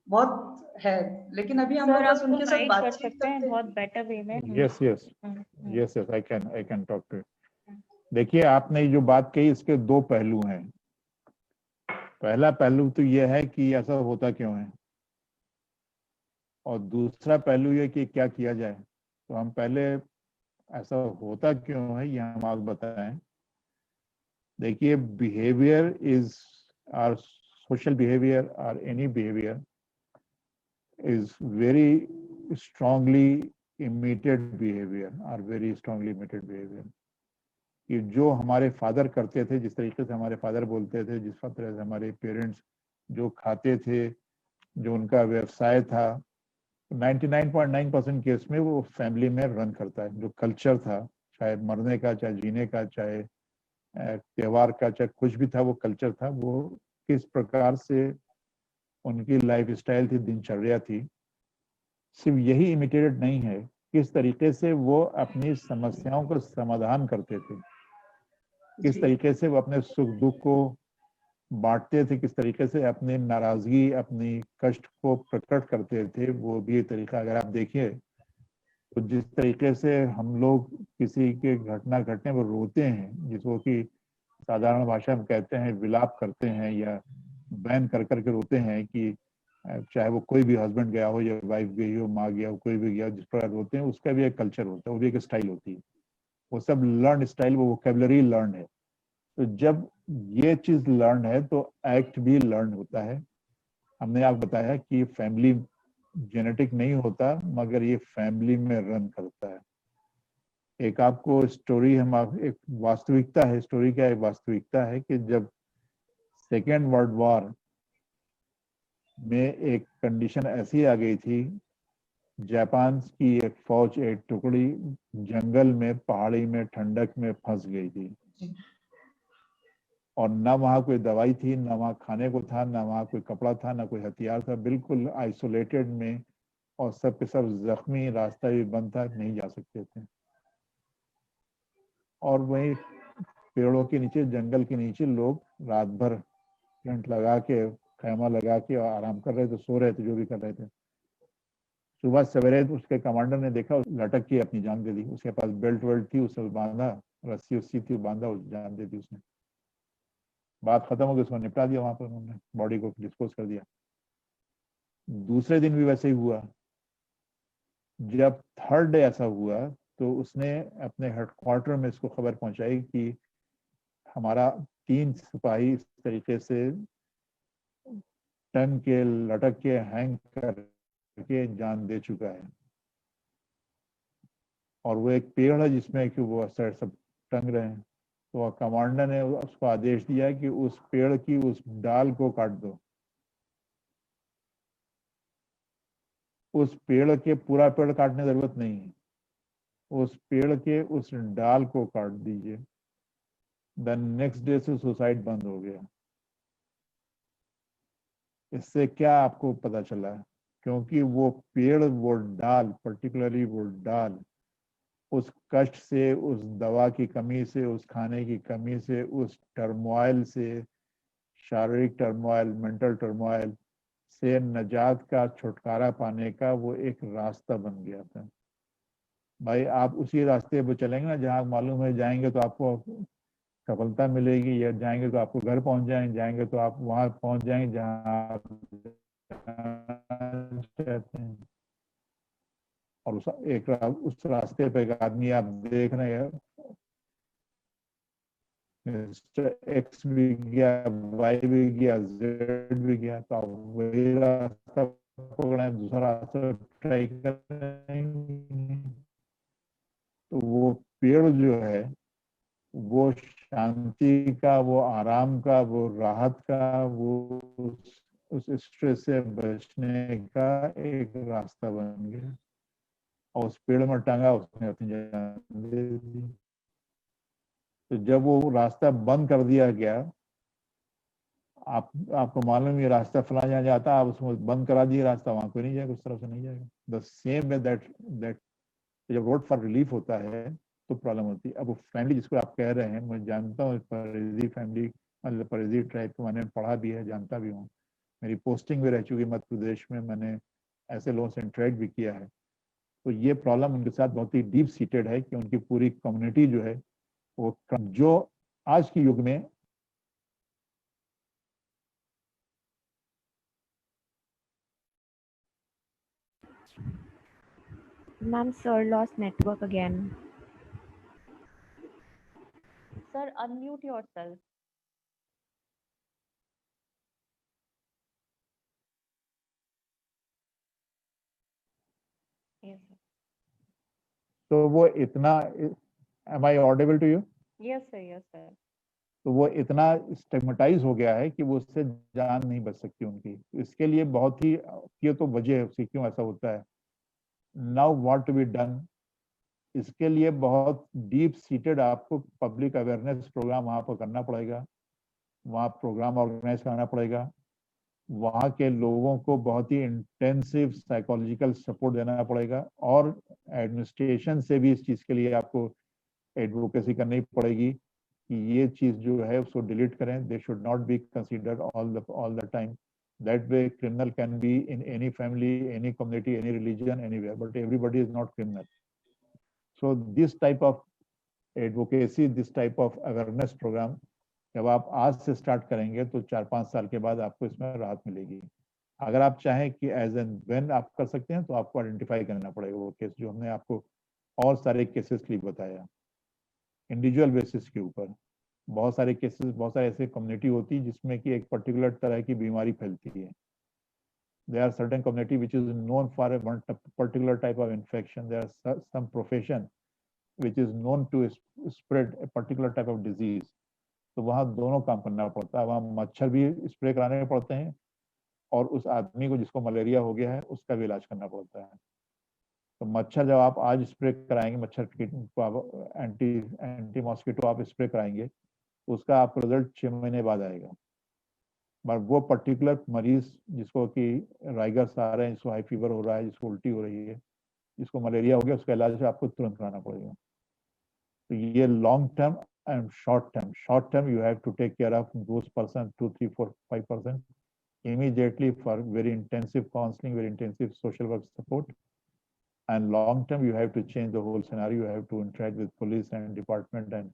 बहुत है, लेकिन अभी हम लोग बस उनके साथ बातचीत करते हैं बहुत बेटर वे में। Yes I can talk to. देखिए, आपने जो बात कही इसके दो पहलू हैं। पहला पहलू तो यह है कि ऐसा होता क्यों है, और दूसरा पहलू यह कि क्या किया जाए। तो हम पहले ऐसा होता क्यों है ये हम आपको बताएं। देखिए, behaviour is our social behaviour और any behaviour is very strongly imitated behavior or very strongly imitated behavior। कि जो हमारे फादर करते थे, जिस तरीके से हमारे फादर बोलते थे, जिस तरह से हमारे पेरेंट्स जो खाते थे, जो उनका व्यवसाय था, 99.9% केस में वो फैमिली में रन करता है। जो कल्चर था, चाहे मरने का, चाहे जीने का, चाहे त्योहार का, चाहे कुछ भी था, वो कल्चर था। वो किस प्रकार से उनकी लाइफ स्टाइल थी, दिनचर्या थी, सिर्फ यही इमिटेटेड नहीं है, किस तरीके से वो अपनी समस्याओं का समाधान करते थे, किस तरीके से वो अपने सुख दुख को बांटते थे, किस तरीके से अपनी नाराजगी, अपनी कष्ट को प्रकट करते थे, वो भी तरीका अगर आप देखिए तो जिस तरीके से हम लोग किसी के घटना घटने पर रोते हैं, जिसको कि साधारण भाषा में कहते हैं विलाप करते हैं या बैन कर करके रोते हैं कि चाहे वो कोई भी हस्बैंड गया हो या वाइफ गई हो, माँ गया हो, कोई भी गया, जिस प्रकार रोते हैं उसका भी एक कल्चर होता है, वो भी एक स्टाइल होती है, वो सब लर्न स्टाइल, वो वोकेबलरी लर्न है। तो जब ये चीज लर्न है तो एक्ट भी लर्न होता है। हमने आपको बताया कि फैमिली जेनेटिक नहीं होता, मगर ये फैमिली में रन करता है। एक आपको स्टोरी हम एक वास्तविकता है, स्टोरी क्या है, वास्तविकता है कि जब सेकेंड वर्ल्ड वॉर में एक कंडीशन ऐसी आ गई थी, जापान की एक फौज, एक टुकड़ी जंगल में, पहाड़ी में, ठंडक में फंस गई थी और ना वहाँ कोई दवाई थी, ना वहाँ खाने को था, ना वहाँ कोई कपड़ा था, ना कोई हथियार था, बिल्कुल आइसोलेटेड में, और सब के सब जख्मी, रास्ता भी बंद था, नहीं जा सकते थे। और वहीं पेड़ों के नीचे, जंगल के नीचे लोग रात भर टेंट लगा के, खैमा लगा के आराम कर रहे थे, सो रहे थे, जो भी कर रहे थे। सुबह सवेरे उसके कमांडर ने देखा, लटक के अपनी जान दे दी। उसके पास बेल्ट वेल्ट थी, उसे बांधा, रस्सी उस्सी थी, बांधा, उस जान दे दी उसने। बात खत्म हो गई, उसको निपटा दिया, वहां पर उन्होंने बॉडी को डिस्पोज कर दिया। दूसरे दिन भी वैसे ही हुआ। जब थर्ड डे ऐसा हुआ तो उसने अपने हेडक्वार्टर में इसको खबर पहुंचाई कि हमारा 3 सिपाही इस तरीके से टंग के, लटक के, हैंग करके जान दे चुका है। और वो एक पेड़ है जिसमें कि वो सर सब टंग रहे हैं। तो कमांडर ने उसको आदेश दिया कि उस पेड़ की उस डाल को काट दो। उस पेड़ के पूरा पेड़ काटने की जरूरत नहीं है, उस पेड़ के उस डाल को काट दीजिए। देन नेक्स्ट डे से सुसाइड बंद हो गया। इससे क्या आपको पता चला? क्योंकि वो पेड़, वो डाल, पर्टिकुलरली वो डाल, उस कष्ट से, उस दवा की कमी से, उस खाने की कमी से, उस टर्मोइल से, शारीरिक टर्मोइल, मेंटल टर्मोइल से नजात का, छुटकारा पाने का वो एक रास्ता बन गया था। भाई आप उसी रास्ते पर चलेंगे ना जहाँ मालूम है जाएंगे तो आपको सफलता मिलेगी, या जाएंगे तो आपको घर पहुंच जाएंगे तो आप वहां पहुंच जाएंगे जहाँ आप चाहते हैं। और उस रास्ते पे एक आदमी आप देख रहे हैं, एक्स भी गया, वाई भी गया, जेड भी गया, तो आप वही रास्ता पकड़े, दूसरा रास्ता ट्राई करेंगे। तो वो पेड़ जो है वो शांति का, वो आराम का, वो राहत का, वो उस स्ट्रेस से बचने का एक रास्ता बन गया। और उस पेड़ में टांगा, उसने अपनी जान दे दी। तो जब वो रास्ता बंद कर दिया गया, आपको मालूम ये रास्ता फला जहाँ जाता, आप उसमें बंद करा दिए रास्ता, वहां कोई नहीं जाएगा, उस तरफ से नहीं जाएगा। द सेम वे दैट जब रोड फॉर रिलीफ होता है तो प्रॉब्लम होती है। अब वो फैमिली जिसको आप कह रहे हैं, मैं जानता हूँ परिधि फैमिली, मतलब परिधि ट्राइब को मैंने पढ़ा भी है, जानता भी हूँ, मेरी पोस्टिंग भी रह चुकी मध्य प्रदेश में, मैंने ऐसे लोगों से इंटरेक्ट भी किया है। तो ये प्रॉब्लम उनके साथ बहुत ही डीप सीटेड है कि उनकी पूरी कम्युनिटी जो है वो, जो आज के युग में Ma'am, sir lost network again. Sir, unmute yourself. Yes, sir. तो वो इतना, am I audible to you? Yes, sir. Yes, sir. तो वो इतना स्टिग्मेटाइज हो गया है कि वो उससे जान नहीं बच सकती उनकी। इसके लिए बहुत ही, ये तो वजह है उसकी क्यों ऐसा होता है। Now what to be done, इसके लिए बहुत डीप सीटेड आपको पब्लिक अवेयरनेस प्रोग्राम वहाँ पर करना पड़ेगा, वहाँ प्रोग्राम ऑर्गेनाइज करना पड़ेगा, वहाँ के लोगों को बहुत ही इंटेंसिव साइकोलॉजिकल सपोर्ट देना पड़ेगा, और एडमिनिस्ट्रेशन से भी इस चीज़ के लिए आपको एडवोकेसी करनी पड़ेगी कि ये चीज जो है उसको डिलीट करें। They should not be considered all the time. That way criminal can be in any family, any community, any religion, anywhere, but everybody is not criminal. So this type of advocacy, this type of awareness program जब आप आज से start करेंगे तो 4-5 साल के बाद आपको इसमें राहत मिलेगी। अगर आप चाहें कि एज एंड व्हेन आप कर सकते हैं तो आपको आइडेंटिफाई करना पड़ेगा वो केस जो हमने आपको और सारे केसेस के लिए बताया इंडिविजुअल बेसिस के ऊपर। बहुत सारे केसेस, बहुत सारे ऐसे कम्युनिटी होती है जिसमें कि एक पर्टिकुलर तरह की बीमारी फैलती है। There are certain community which is known for a one particular type of infection. There are some profession which is known to spread a particular type of disease. तो वहाँ दोनों काम करना पड़ता है, वहाँ मच्छर भी स्प्रे कराने पड़ते हैं और उस आदमी को जिसको मलेरिया हो गया है उसका भी इलाज करना पड़ता है। तो मच्छर जब आप आज स्प्रे कराएंगे, मच्छर को आप एंटी मॉस्किटो आप स्प्रे कराएंगे, उसका आपको रिजल्ट 6 महीने बाद आएगा। पर वो पर्टिकुलर मरीज जिसको कि राइगर्स आ रहे हैं, जिसको हाई फीवर हो रहा है, जिसको उल्टी हो रही है, जिसको मलेरिया हो गया, उसका इलाज आपको तुरंत कराना पड़ेगा। तो ये long term and short term. Short term you have to take care of those person 2, 3, 4, 5% immediately for very intensive counseling, very intensive social work support. And long term you have to change the whole scenario. You have to interact with police and department and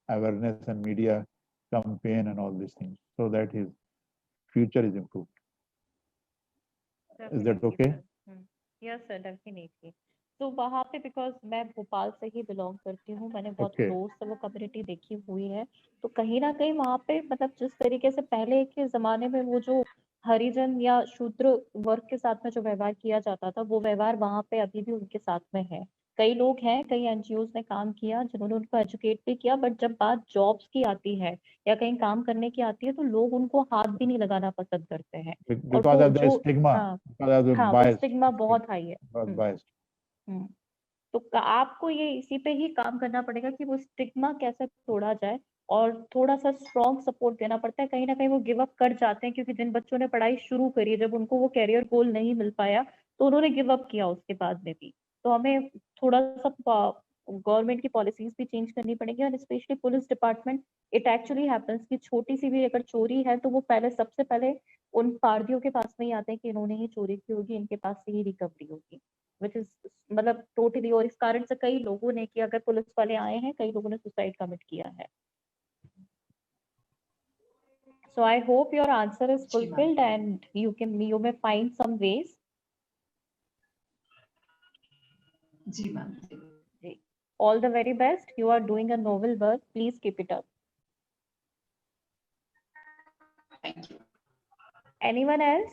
awareness and media campaign and all these things so that his future is improved. Is that Definitely, okay? sir. Yes, sir, definitely. तो वहाँ पे because मैं भोपाल से ही belong करती हूँ, मैंने बहुत Okay. Close से वो कम्युनिटी देखी हुई है। तो कहीं ना कहीं वहाँ पे मतलब जिस तरीके से पहले के जमाने में वो जो हरिजन या शूद्र वर्ग के साथ में जो व्यवहार किया जाता था, वो व्यवहार वहाँ पे अभी भी उनके साथ में है। कई लोग हैं, कई एनजीओ ने काम किया जिन्होंने उनको एजुकेट भी किया, बट जब बात जॉब्स की आती है या कहीं काम करने की आती है तो लोग उनको हाथ भी नहीं लगाना पसंद करते हैं। और Because वो of the जो stigma, हाँ because of the हाँ वो bias, स्टिग्मा बहुत हाई है। बहुत biased. हम्म। तो आपको ये इसी पे ही काम करना पड़ेगा कि वो स्टिग्मा कैसे तोड़ा जाए, और थोड़ा सा स्ट्रॉन्ग सपोर्ट देना पड़ता है। कहीं ना कहीं वो गिव अप कर जाते हैं, क्योंकि जिन बच्चों ने पढ़ाई शुरू करी, जब उनको वो कैरियर गोल नहीं मिल पाया तो उन्होंने गिव अप किया उसके बाद में भी। तो हमें थोड़ा सा गवर्नमेंट की पॉलिसीज भी चेंज करनी पड़ेगी, और specially police department. It actually happens कि छोटी सी भी अगर चोरी है तो वो पहले सबसे पहले उन पार्टियों के पास में ही आते हैं कि इन्होंने ही चोरी की होगी, इनके पास से ही रिकवरी होगी, विच इज मतलब टोटली। और इस कारण से कई लोगों ने, कि अगर पुलिस वाले आए हैं, कई लोगों ने सुसाइड कमिट किया है। So I hope your answer is fulfilled and you may find some ways. जी ma'am. All the very best. You are doing a noble work. Please keep it up. Thank you. Anyone else?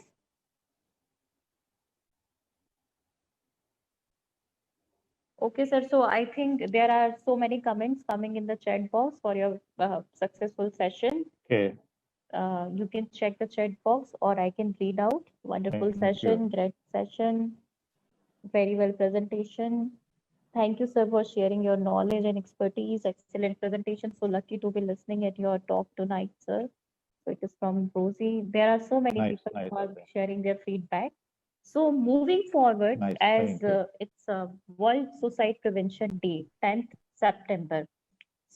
Okay, sir. So I think there are so many comments coming in the chat box for your successful session. Okay. You can check the chat box or I can read out. Wonderful Thank session, you. great session, very well presentation. Thank you, sir, for sharing your knowledge and expertise. Excellent presentation. So lucky to be listening at your talk tonight, sir. So it is from Rosie. There are so many Nice, people nice. who are sharing their feedback. So moving forward, Nice, as thank you. it's World Suicide Prevention Day, 10th September.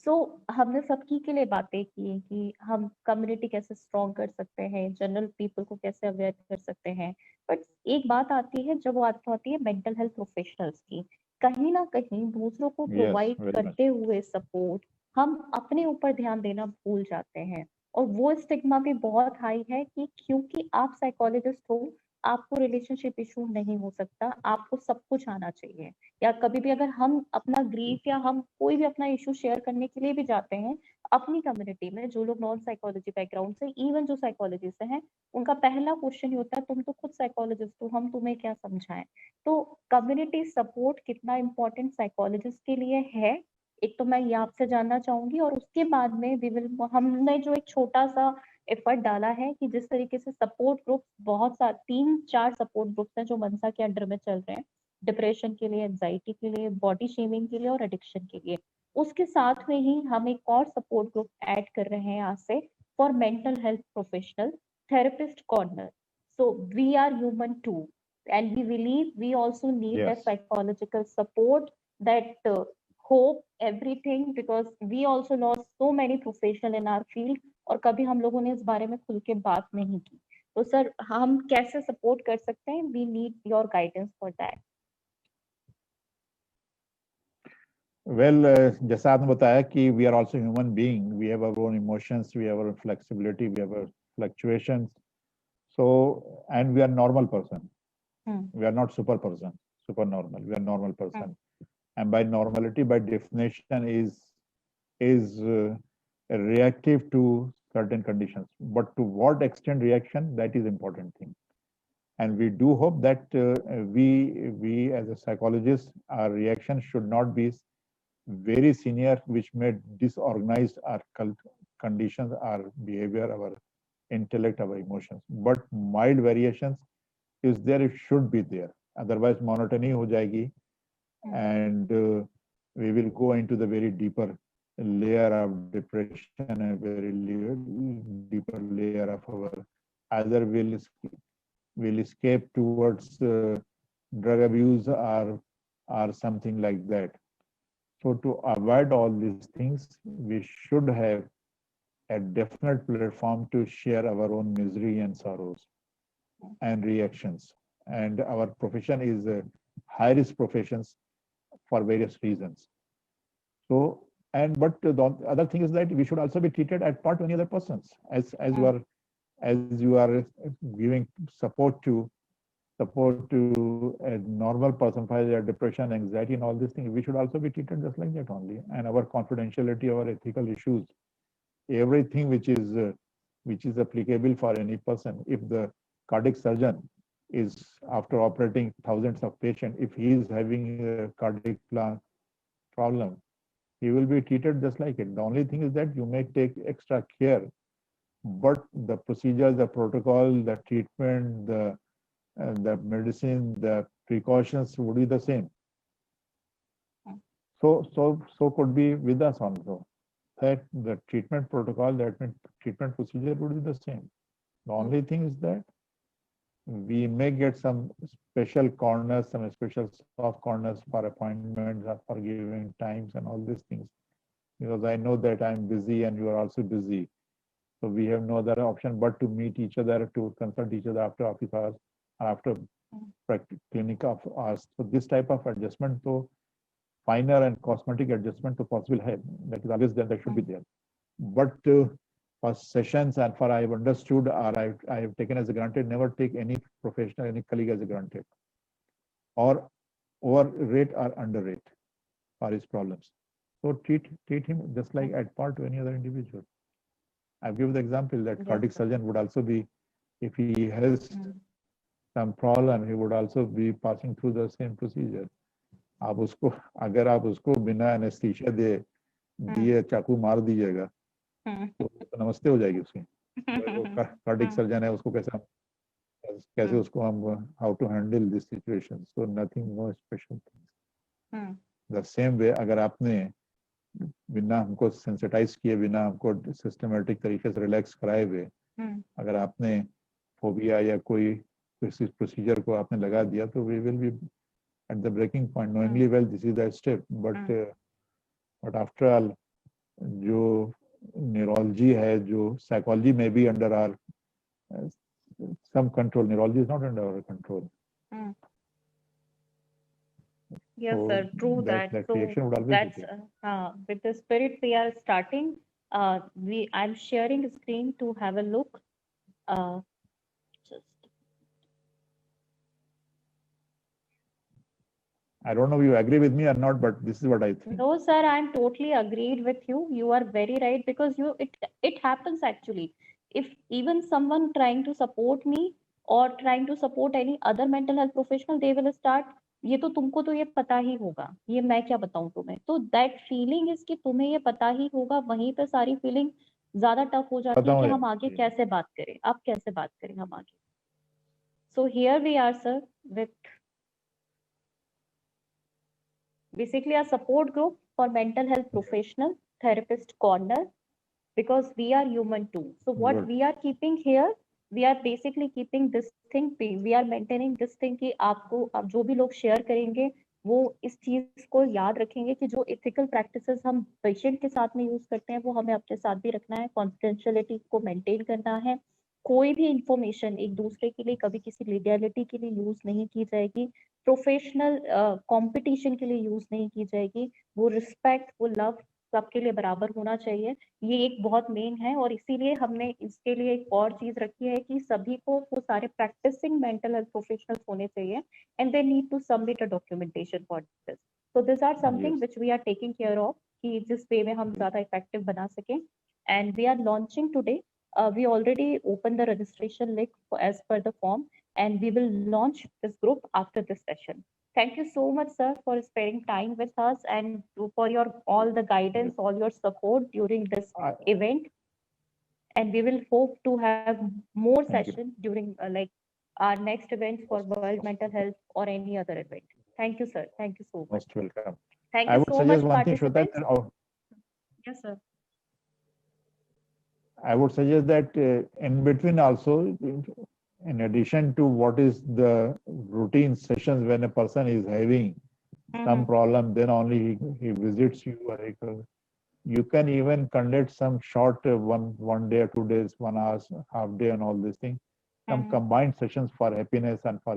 सो हमने सबकी के लिए बातें की कि हम community कैसे strong कर सकते हैं, जनरल पीपल को कैसे अवेयर कर सकते हैं। बट एक बात आती है, जब वो बात होती है मेंटल हेल्थ प्रोफेशनल्स की, कहीं ना कहीं दूसरों को Yes, प्रोवाइड very much. करते हुए सपोर्ट हम अपने ऊपर ध्यान देना भूल जाते हैं। और वो स्टिग्मा भी बहुत हाई है कि क्योंकि आप साइकोलॉजिस्ट हो, आपको रिलेशनशिप इशू नहीं हो सकता, आपको सब कुछ आना चाहिए। या कभी भी अगर हम अपना ग्रीफ या हम कोई भी अपना इशू शेयर करने के लिए भी जाते हैं अपनी कम्युनिटी में, जो लोग नॉन साइकोलॉजी बैकग्राउंड से, इवन जो साइकोलॉजी से हैं, उनका पहला क्वेश्चन ही होता है तुम तो खुद साइकोलॉजिस्ट हो, हम तुम्हें क्या समझाएं। तो कम्युनिटी सपोर्ट कितना इम्पोर्टेंट साइकोलॉजिस्ट के लिए है, एक तो मैं ये आपसे जानना चाहूंगी, और उसके बाद में हमने जो एक छोटा सा एफर्ट डाला है कि जिस तरीके से सपोर्ट ग्रुप, बहुत सारे 3-4 सपोर्ट ग्रुप्स हैं जो मनसा के अंडर में चल रहे हैं, डिप्रेशन के लिए, एंजाइटी के लिए, बॉडी शेमिंग के लिए और एडिक्शन के लिए। उसके साथ में ही हम एक और सपोर्ट ग्रुप ऐड कर रहे हैं आज से, for mental health professional, therapist corner. So we are human too, and we believe we also need that Yes. psychological support, that hope, everything, because we also lost so many professional in our field, और कभी हम लोगों ने इस बारे में खुल के बात नहीं की। तो सर हम कैसे सपोर्ट कर सकते हैं? We need your guidance for that. Well जैसा आपने बताया कि we are also human being, we have our own emotions, we have our flexibility, we have our fluctuations, so and we are normal person, we are not super person, super normal, we are normal person. And by normality, by definition, is reactive to certain conditions, but to what extent reaction, that is important thing. And we do hope that we as a psychologist, our reaction should not be very senior, which may disorganize our conditions, our behavior, our intellect, our emotions. But mild variations is there, it should be there. Otherwise, monotony ho jayegi, and we will go into the very deeper layer of depression and very deeper layer of our, either will escape towards drug abuse or something like that. So to avoid all these things, we should have a definite platform to share our own misery and sorrows and reactions. And our profession is a high-risk professions for various reasons. So, and but the other thing is that we should also be treated at part to any other persons, as you are giving support to a normal person for their depression, anxiety, and all these things. We should also be treated just like that only. And our confidentiality, our ethical issues, everything which is applicable for any person. If the cardiac surgeon is, after operating thousands of patients, if he is having a cardiac problem, he will be treated just like it. The only thing is that you may take extra care, but the procedures, the protocol, the treatment, the medicine, the precautions would be the same. So could be with us also, that the treatment protocol, that treatment procedure would be the same. The only thing is that we may get some special corners, some special soft corners for appointments or for giving times and all these things, because I know that I'm busy and you are also busy. So we have no other option but to meet each other, to consult each other after office hours, after clinic hours. So this type of adjustment, so finer and cosmetic adjustment to possible help, that is always there, that should be there. But for sessions and for I have understood, or I have taken as a granted, never take any professional, any colleague as a granted, or overrate or underrate for his problems. So treat him just like at par to any other individual. I've given the example that cardiac surgeon would also be, if he has some problem, he would also be passing through the same procedure. आप उसको, अगर आप उसको बिना anaesthesia दिए चाकू मार दीजिएगा तो नमस्ते हो जाएगी उसकी। कार्डिक सर्जन है, उसको कैसे उसको हम how to handle this situation, so nothing, no special things. The same way, अगर आपने बिना हमको सेंसिटाइज किए, बिना हमको सिस्टमेटिक तरीके से रिलैक्स कराए हुए, अगर आपने फोबिया या कोई प्रोसीजर को आपने लगा दिया, तो we will be at the breaking point, knowingly well this is the step, but after all, जो neurology है, जो psychology may be under our some control, neurology is not under our control. Yes, so sir, true that. So reaction would always that's with the spirit we are starting. I'm sharing the screen to have a look. I don't know if you agree with me or not, but this is what I think. No, sir, I'm totally agreed with you. You are very right, because it happens actually. If even someone trying to support me or trying to support any other mental health professional, they will start, ये तो तुमको तो ये पता ही होगा, ये मैं क्या बताऊं तुम्हें। तो that feeling is कि तुम्हें ये पता ही होगा, वहीं पे सारी feeling ज्यादा टफ हो जाती है कि हम आगे कैसे बात करें, अब कैसे बात करें हम आगे। So here we are, sir, with basically a support group for mental health professional, therapist corner, because we are human too. So what we are keeping here, we are basically keeping this thing, we are maintaining this thing कि आपको, आप जो भी लोग share करेंगे वो इस चीज को याद रखेंगे कि जो ethical practices हम पेशेंट के साथ में यूज करते हैं वो हमें अपने साथ भी रखना है, कॉन्फिडेंशियलिटी को मेंटेन करना है, कोई भी इंफॉर्मेशन एक दूसरे के लिए कभी किसी लीगैलिटी के लिए यूज नहीं की जाएगी, प्रोफेशनल कंपटीशन के लिए यूज नहीं की जाएगी। वो रिस्पेक्ट, वो लव सबके लिए बराबर होना चाहिए। ये एक बहुत मेन है, और इसीलिए हमने इसके लिए एक और चीज रखी है कि सभी को वो सारे प्रैक्टिसिंग मेंटल हेल्थ प्रोफेशनल्स होने चाहिए, and they need to submit a documentation for this. So this are something Yes. Which we are taking care of, कि जिस वे में हम ज्यादा इफेक्टिव बना सकें। And we are launching today, we already opened the registration link as per the form, and we will launch this group after this session. Thank you so much, sir, for spending time with us and for your all the guidance, all your support during this I- event. And we will hope to have more Thank you. session during like our next event for World Mental Health or any other event. Thank you, sir. Thank you so much. Most welcome. Thank I you would so suggest much, one thing, Shweta. participants. Yes, sir. I would suggest that in between also, in addition to what is the routine sessions when a person is having some problem, then only he visits you, or you can even conduct some short one day or 2 days, 1 hour, half day, and all these things. Some combined sessions for happiness and for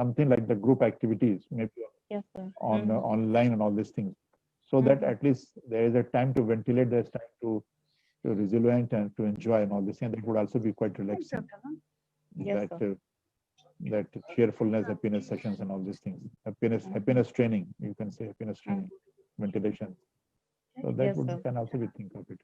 something like the group activities, maybe Yes, sir. on online and all these things, so that at least there is a time to ventilate, there's time to resilient and to enjoy and all this, and that would also be quite relaxing. Yes, that sir. that cheerfulness, happiness sessions, and all these things. Happiness training. You can say happiness training, ventilation. So that Yes, would sir. can also be think of it.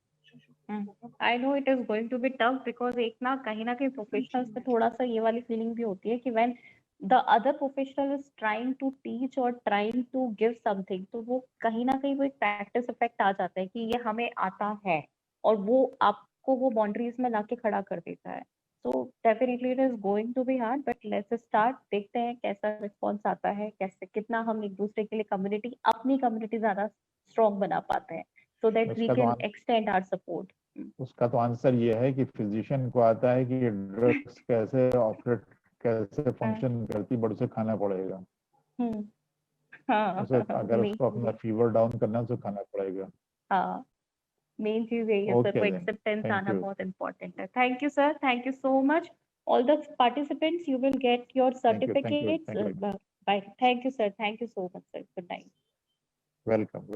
I know it is going to be tough because एक ना कहीं professionals में थोड़ा सा ये वाली feeling भी होती है कि when the other professional is trying to teach or trying to give something, तो वो कहीं ना कहीं वो एक प्रैक्टिस इफेक्ट आ जाता है कि ये हमें आता है, और वो आपको वो बाउंड्रीज में लाके खड़ा कर देता है। So definitely it is going to be hard, but let's start. देखते हैं कैसा रिस्पॉन्स आता है, कैसे कितना हम एक दूसरे के लिए कम्युनिटी, अपनी कम्युनिटी ज्यादा स्ट्रॉन्ग बना पाते हैं, so that we उसका तो can extend our support. उसका तो आंसर ये है कि फिजिशियन को आता है कि ड्रग्स कैसे ऑपरेट, कैसे फंक्शन करती, बट उसे खाना पड़ेगा। हाँ, उसे अगर मेन उसको अपना फीवर डाउन करना है, उसे खाना पड़ेगा। हाँ, मेन चीज यही है सर, Okay वो then. एक्सेप्टेंस Thank आना you. बहुत इम्पोर्टेंट है। Thank you sir, thank you so much. All the participants, you will get your Thank you. certificates. Thank you. Bye. Thank you, sir. Thank you so much, sir. Good night. Welcome.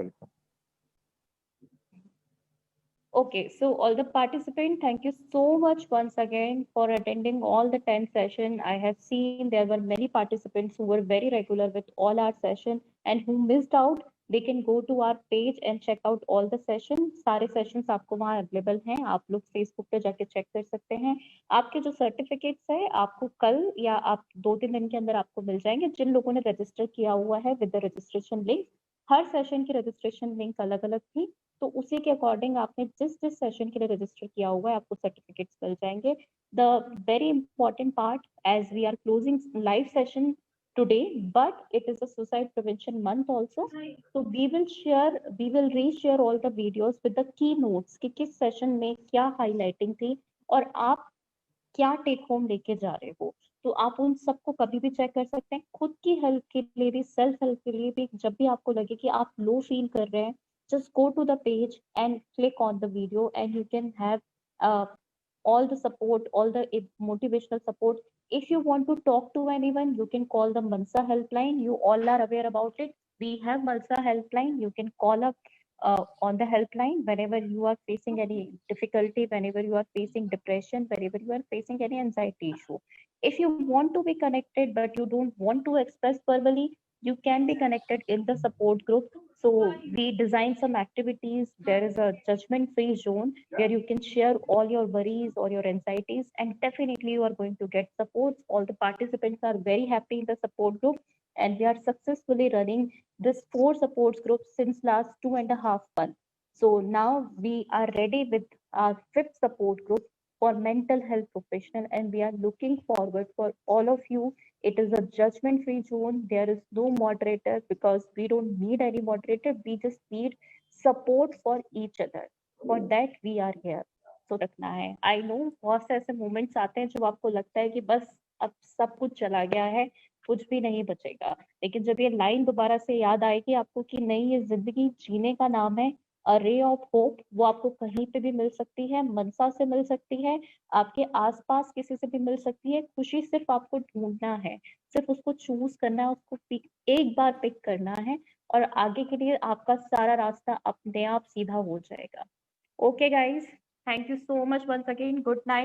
Okay, so all the participants, thank you so much once again for attending all the 10 session. I have seen there were many participants who were very regular with all our session, and who missed out, they can go to our page and check out all the sessions. सारे sessions आपको वहाँ available हैं, आप लोग Facebook पे जाके check कर सकते हैं। आपके जो certificates है आपको कल या आप 2-3 दिन के अंदर आपको मिल जाएंगे, जिन लोगों ने register किया हुआ है with the registration link। Her session की रजिस्ट्रेशन लिंक अलग अलग थी, तो उसी के अकॉर्डिंग आपने जिस जिस सेशन के लिए रजिस्टर किया हुआ है आपको सर्टिफिकेट्स मिल जाएंगे। The very important part, as we are closing live session today, but it is a suicide prevention month also, so we will reshare all the videos with the keynotes कि किस session में क्या highlighting थी और आप क्या take home लेके जा रहे हो। तो आप उन सबको कभी भी चेक कर सकते हैं। खुद की हेल्प के लिए भी, सेल्फ हेल्प के लिए भी, जब भी आपको लगे कि आप लो फील कर रहे हैं, just go to the page and click on the video, and you can have all the support, all the motivational support. If you want to talk to anyone, you can call the Mansa helpline. You all are aware about it. We have Mansa helpline. You can call up on the helpline whenever you are facing any difficulty, whenever you are facing depression, whenever you are facing any anxiety issue. If you want to be connected but you don't want to express verbally, you can be connected in the support group. So we design some activities. There is a judgment-free zone where you can share all your worries or your anxieties, and definitely you are going to get support. All the participants are very happy in the support group, and we are successfully running this 4 supports groups since last 2.5 months. So now we are ready with our 5th support group for mental health professional, and we are looking forward for all of you. It is a judgment-free zone. There is no moderator because we don't need any moderator. We just need support for each other. For that we are here. So रखना है। I know बहुत से ऐसे moments आते हैं जब आपको लगता है कि बस अब सब कुछ चला गया है, कुछ भी नहीं बचेगा। लेकिन जब ये लाइन दोबारा से याद आएगी आपको कि नहीं, ये जिंदगी जीने का नाम है, अ रे ऑफ होप, वो आपको कहीं पे भी मिल सकती है, मनसा से मिल सकती है, आपके आसपास किसी से भी मिल सकती है। खुशी सिर्फ आपको ढूंढना है, सिर्फ उसको चूज करना है, उसको एक बार पिक करना है, और आगे के लिए आपका सारा रास्ता अपने आप सीधा हो जाएगा। Okay guys, thank you so much once again, good night.